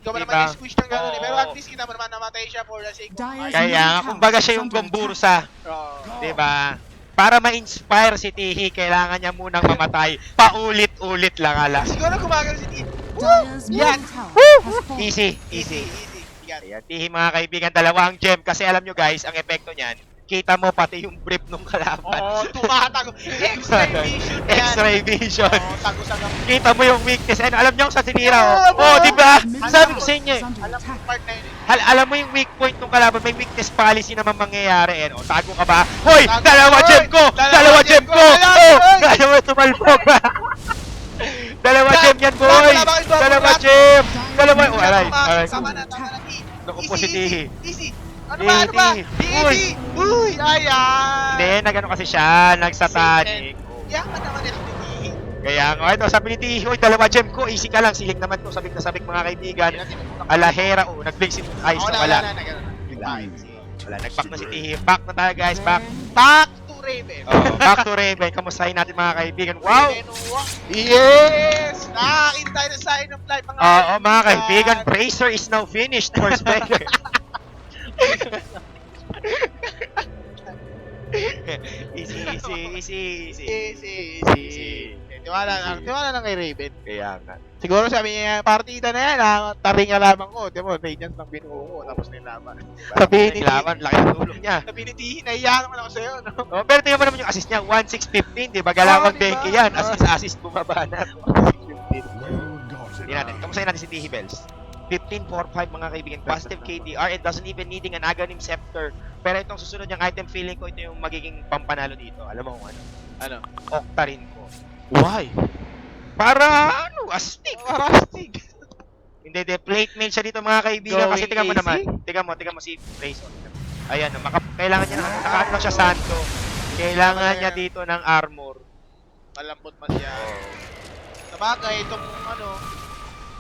Ikaw ba Diba? naman i-squish ng gano'n eh. Pero Oo. at least kita mo naman namatay siya for the sake of Dyer's art. Kaya nga, kumbaga siya yung gombursa. Oo. Diba? Para ma-inspire si Tihi, kailangan niya munang mamatay. Paulit-ulit lang ala. Siguro gumagano si Tihi. Dyer's Yan. middle tower has fallen. Easy, Easy, easy. easy. Yan. Ayan, Tihi mga kaibigan, dalawang gem. Kasi alam nyo guys, ang epekto niyan, kita mo pati yung brief nung kalaban. Oo, tumatago. X-ray vision yan. X-ray vision. Oo, tagos-agam. Kita mo yung weakness. Ano, alam niyo kung sa sinira, Yeah, oh. Oh, di ba? Middle Sabi ko tower sa inyo, is under Alam ko attack. part na yun. alam mo yung weak point nung kalaban, may weakness policy naman mangyayari. Oh, tago ka ba? Hoy, Tago. dalawa Hoy! gem ko! Dalawa Dalawa gem gem ko! ko! Dalawa, Oh, hoy! dalawa tumalpog. Dalawa Da- gem yan, boy! Wala ba kayo Dalawa lahat? gem! Dalawa, oh, aray, Tama, aray. tama na, tama na, Ti. Naku po Easy, si Tihi. easy, easy. Ano ba, ano ba? Tihi. Easy! Uy, ayan! Hindi, nagano kasi siya, nagsatanic. Oh. Yaman naman ito ni Tihi. Kaya nga, ito, sabi ni Tihi, hoy, dalawa gem ko, easy ka lang, siling naman to, sabik na sabik mga kaibigan. Alahera, oh, nag-blink si Ice na wala. Wala, nag-back na si Tihi. Back na tayo guys, back. Back to Raven. Oh, back to Raven. Kamustahin natin mga kaibigan. Wow! Raven, wow. Yes! Nakakita tayo ng sign of life, mga Oo, mga kaibigan, Bracer is now finished for Spectre. easy, easy, easy, easy. Easy, easy. Tiwala lang kay Raven. Kaya nga. Siguro sabi niya, partida na yan, taring alaman ko. Di mo, Radiant lang binuo ko, tapos na yung laban. Sabihin ni Laban, laki ng tulong niya. Sabi ni Tihi, naiyakan naman ako sa'yo, no? Oh, pero tingnan mo naman yung assist niya, 1-6-15, di ba? Galawang Oo, diba? Benki yan. Assist, bumaba na. Well Hindi gotten. natin. Kamustahin natin si Tihi Bells. 15-4-5 mga kaibigan. Positive KDR. It doesn't even needing an Aghanim Scepter. Pero itong susunod niyang item, feeling ko ito yung magiging pampanalo dito. Alam mo kung ano? Ano? Octarine ko. Why? Para ano, astig. Rustig. Hindi, plate mail siya dito mga kaibigan. Going Kasi tingnan mo AC? naman. Tingnan mo si Rayson. Ayan, kailangan niya ng nakaano lang siya santo. Kailangan niya dito ng armor. Malambot masyado. Sabagay, itong ano,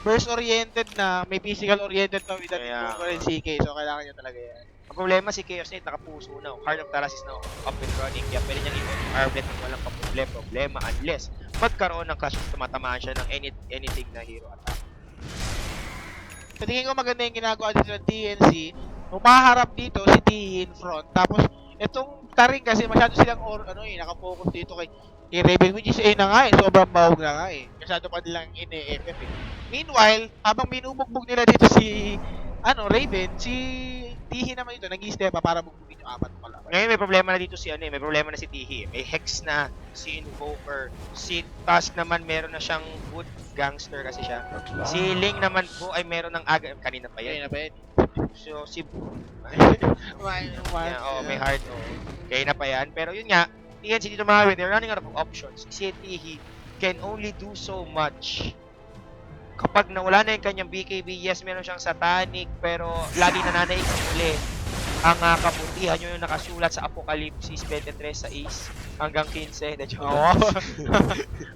burst-oriented na, may physical-oriented na with that Kaya- rin CK, so kailangan nyo talaga yan. Ang problema si Chaos Knight nakapuso na. Heart of Taras is now up and running. Kaya pwede niyang i-on Arblet ng walang problema unless magkaroon ng clash of tumatamaan siya ng anything na hero attack. Sa tingin ko maganda yung ginagawa dito ng TNC, umaharap dito si T in front, tapos itong taring kasi masyado silang nakapokus dito kay Raven, which is na nga sobrang bawag na nga masyado pa nilang ine-FF Meanwhile, habang binubugbog nila dito si Raven, si Tihi naman ito, nag-i-step pa para bugbugin yung apat pala. Ngayon may problema na dito may problema na si Tihi. May Hex na, si Invoker, si Tusk naman meron na siyang good gangster kasi siya. Si Ling naman po ay meron ng kanina pa Ayun yan. na ba yun? So si Yeah, may heart. Kaya na pa yan. Pero yun nga, TNC dito mga they're running out of options. Si Tihi can only do so much. Kapag nawala na yung kanyang BKB, yes, meron siyang satanic, pero lagi nananaig sa uli. Ang kabutihan nyo yung nakasulat sa Apocalypse 23 sa Ace hanggang 15. Oo.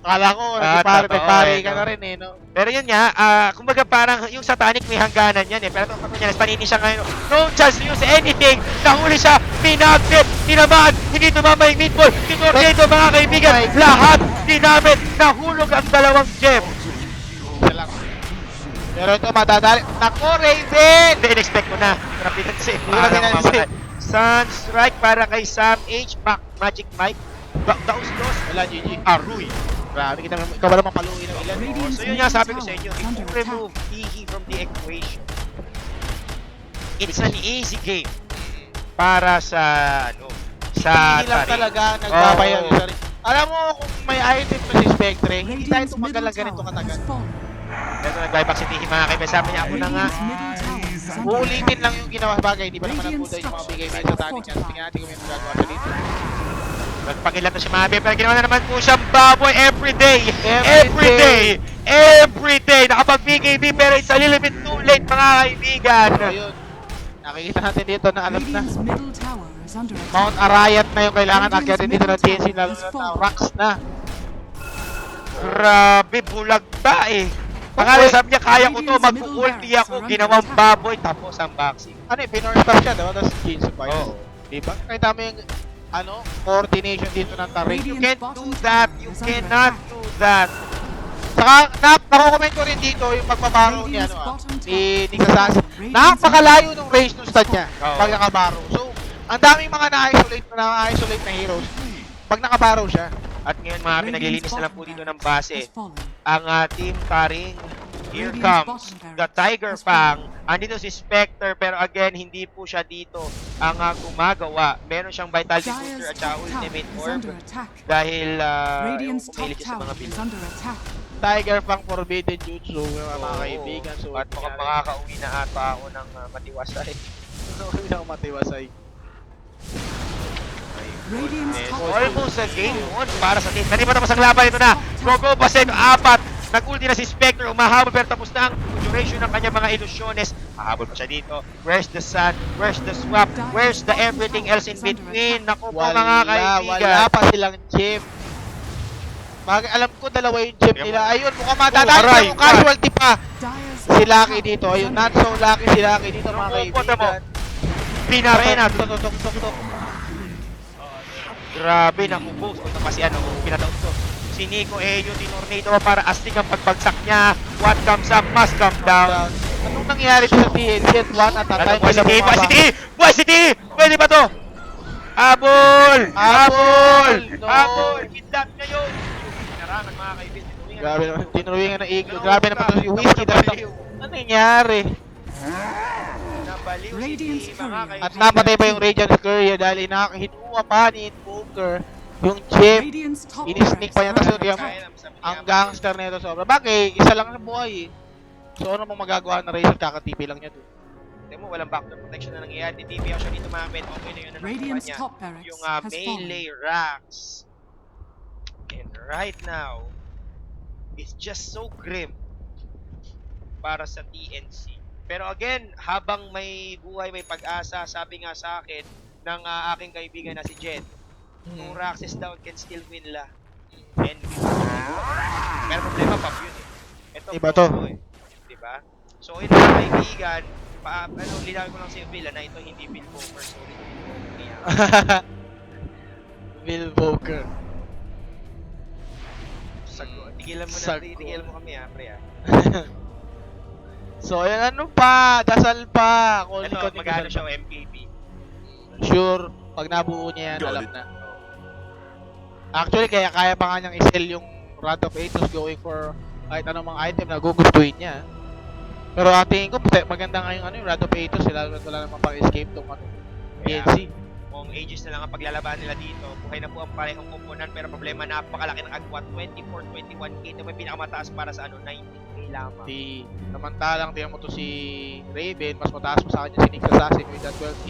Akala ko, Totoo, nagpari ka no? na rin no? Pero yun nga, kumbaga parang yung satanic may hangganan yan eh. Pero itong niya, panini siya ngayon. No chance to use anything. Nahuli siya. Pinagtip, tinamaan, hindi tumama yung meatball. Tinornado mga kaibigan, Oh my God. lahat ginamit. Nahulog ang dalawang gem. Isa lang. Pero ito madadali. Nako, Raven! Hindi, in-expect ko na. Hindi ko na pinansin. Hindi ko na Parang pinansin. mamamatay. Sunstrike para kay Sam H. Magic Mike. Daos-dos. Wala, GG. Aruy. Grabe, kita naman, ikaw ba naman paluin ng ilan? Radiant's So yun middle nga sabi ko sa tower inyo, is if under you attack. remove Hihi from the equation, it's an easy game para sa ano, sa Hindi lang Tarik. talaga nagbabayad Oo. yung sarili. Alam mo, kung may item na si Spectre, hindi tayo Radiant's tumagal middle lang ganito tower katagal. has fallen. Pero nag-buyback si Tihi mga kaibigan. Sabi niya ako na nga. Radiant's middle tower is under Uulitin attack. lang yung ginawa bagay, hindi pa naman Radiant nagbuda yung mga bigay structures sa are tani niya. fortified. Tingnan natin kung may magagawa siya dito. Nagpakilan to si Mabe. Pero ginawa na naman po siyang baboy everyday. Everyday. Everyday. Nakapag-BKB pero it's a little bit too late mga kaibigan. So yun, nakikita natin dito na alam na. Radiant's middle tower is under attack. Mount Arayat na yung kailangan Radiant's akyatin dito ng middle TNC, tower lalo is na fallen. Rax na. Grabe, bulagta eh. Akala sabi niya, kaya ko to, Radiant's mag-ulti middle ako, barracks are ginawang under baboy, tapos ang boxing. Ano eh, pinorstop siya, diba? Tapos jeans pa yun. Oo. Diba? Kahit mo yung, ano, coordination dito ng tarik. You Radiant's can't bottom do that, tower you is under cannot attack. do that. Saka, nakukomment ko rin dito yung pagpabaro ni, Radiant's ano bottom ni tower. Kasasi. Radiant's Napakalayo ng range ng stat niya Oo. pag nakabaro. So, ang daming mga na-isolate na heroes pag nakabaro siya. At ngayon mga Radiant's naglilinis na lang po bottom dito ng barracks base. has fallen. Ang Team Taring, here Radiant's comes bottom the barracks Tiger has Fang. Andito si Spectre pero again, hindi po siya dito ang gumagawa. Meron siyang Vitality Booster Dire's at saka top tower Ultimate is Orb under attack. dahil Radiant's top umilit siya sa tower mga is build. under attack. Tiger Fang Forbidden Jutsu, mga Oo. kaibigan. So, At mukhang makakauwi na ata ako ng matiwasay. Hindi ako matiwasay. Radiant's Yes, top tower almost a game on para sa team. Hindi pa tapos ang laban ito na. Gogo Baseco, 4. Nag-ulti na si Spectre, umahabol pero tapos na ang duration ng kanyang mga ilusyones. Hahabol pa siya dito. Where's the sun? Where's the swap? Where's the everything else in between? Naku po mga kaibigan. Wala pa silang gem. Alam ko dalawa yung gem Kaya nila. mo- Ayun, mukhang madadali aray, yung casualty pa. Dire's Si top Lucky tower dito. is Ayun, under not so lucky si Lucky dito mga Ano po, kaibigan. Pinarena. Tok. Grabe, nakubos. Ito pa si ano, pinataon to. Si Nico Eyo, tinornado para astig ang pagbagsak niya. What comes up must come down. Anong nangyari dito sa TNC at one at a Ano, time? Boy sila City! Boy bumaba. City! Boy City! Pwede ba to? Habol! Habol! No. Habol! Kidnap niya yun! Pinarangan mga kaibigan. Tinuringan. Grabe naman, tinuruingan ng Eagle. Ano, Grabe naman to si Whiskey. nabaliw. Ano nangyari? Nabaliw si Radiant's T, mga Courier. kaibigan. At napatay pa yung Radiant Courier dahil hinakahinuwa pa ni Invoker yung gem. Radiant's top Ini-sneak pa niya, barracks tas are yung- under attack. Ang gangster nito sobra. Bagay, isa lang sa buhay eh. So ano mong magagawa na Razor, kakatipi lang niya doon. Tignan mo, walang backdoor protection na nangyayari. TTP ako siya dito mga men. Okay na yun ang nakuha Radiant's niya. top barracks Yung has melee racks. And right now, it's just so grim para sa TNC. Pero again, habang may buhay, may pag-asa, sabi nga sa akin ng aking kaibigan na si Jen, kung Raxes down can still win la. And pero problema pa yun eh. Ito Iba po, to. eh. Diba? So yun mga kaibigan, linawin ko lang sa Villa na ito hindi Bill Poker. So ito Will Voker. Tigilan mo na, Sago. tigilan mo kami pre ah. So ayan, ano pa? Dasal pa. Ito, magkano siya o MKB? Sure, pag nabuo niya yan, Got alam it. na. Actually, kaya pa nga niyang i-sell yung Rod of Atos going for kahit anong mga item na gugustuhin niya. Pero tingin ko, maganda nga yung Rod of Atos, lalo na wala namang pang-escape tong PNC. Kung ages na lang ang paglalaban nila dito, buhay na po ang parehong komponan pero problema napakalaki ng agwat, 24, 21k na may pinakamataas para sa 19k lamang. Samantalang tingnan mo to si Raven, mas mataas pa sa kanya si Nick Assassin with that 12k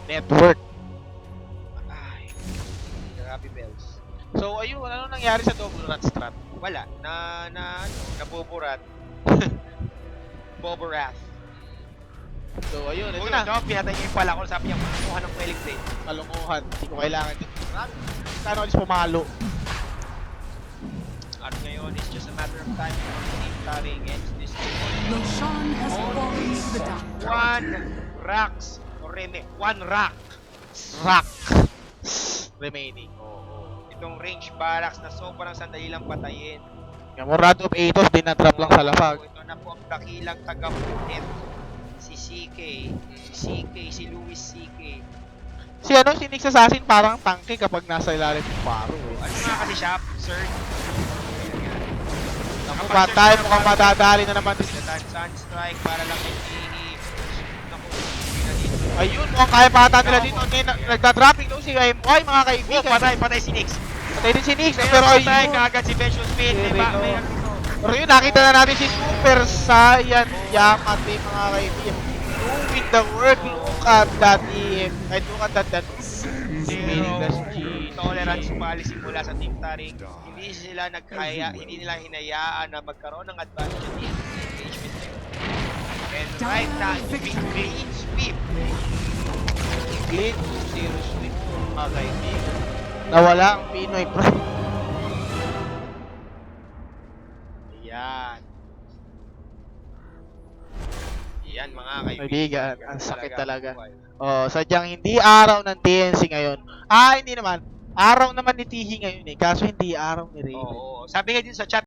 net worth. Ay, grabe bells. So ayun, ano nangyari sa double rat strat? Wala, nabuburat. Boborath. So ayun, ito Uy, na. no, pinatay niya yung pala ko, sabi niya, kumuha ng Quelling Blade. Kalunguhan, hindi ko kailangan dito. Kano alis pumalo? At ngayon, it's just a matter of time for Team Taring ends this game. Roshan has fallen to the dark. One racks, or Reme, one rack Rock remaining. Oo. Itong range barracks na sobrang sandali lang patayin. Yung Murad of Atos, dinatrap lang sa lapag. Ito na po ang dakilang taga-punit. Si CK. Si Luis CK. Si Nyx Assassin parang tanky kapag nasa ilalim ng paro. Ano nga kasi siya, sir? Naku, patay, mukhang madadali na naman. Sunstrike para lang kay Kihi. Naku, hindi na dito. Ayun, mukhang kaya pata nila dito. Nagda-dropping daw si MY, mga Oh, kaibigan. patay si Nyx. Patay din si Nyx, pero patay ayun. kaagad si Vicious Smith. May Pero- may ano to. Pero yun, nakita na natin si Super Saiyan Yamate, mga kaibigan. Doing the work, look at that EM. Ay, look at that Zero tolerance policy mula sa Team Taring. Hindi sila hindi nila hinayaan na magkaroon ng advantage at engagement nila. And right now, clean sweep. Clean, seriously, mga kaibigan. Nawala ang Pinoy Pride. Yan. Yan mga Kaibigan, ang sakit talaga. ang buhay. Oh, sadyang hindi araw ng TNC ngayon. Hindi naman. Araw naman ni Tihi ngayon eh. Kaso hindi araw ni Raven. Oo. Sabi nga din sa chat,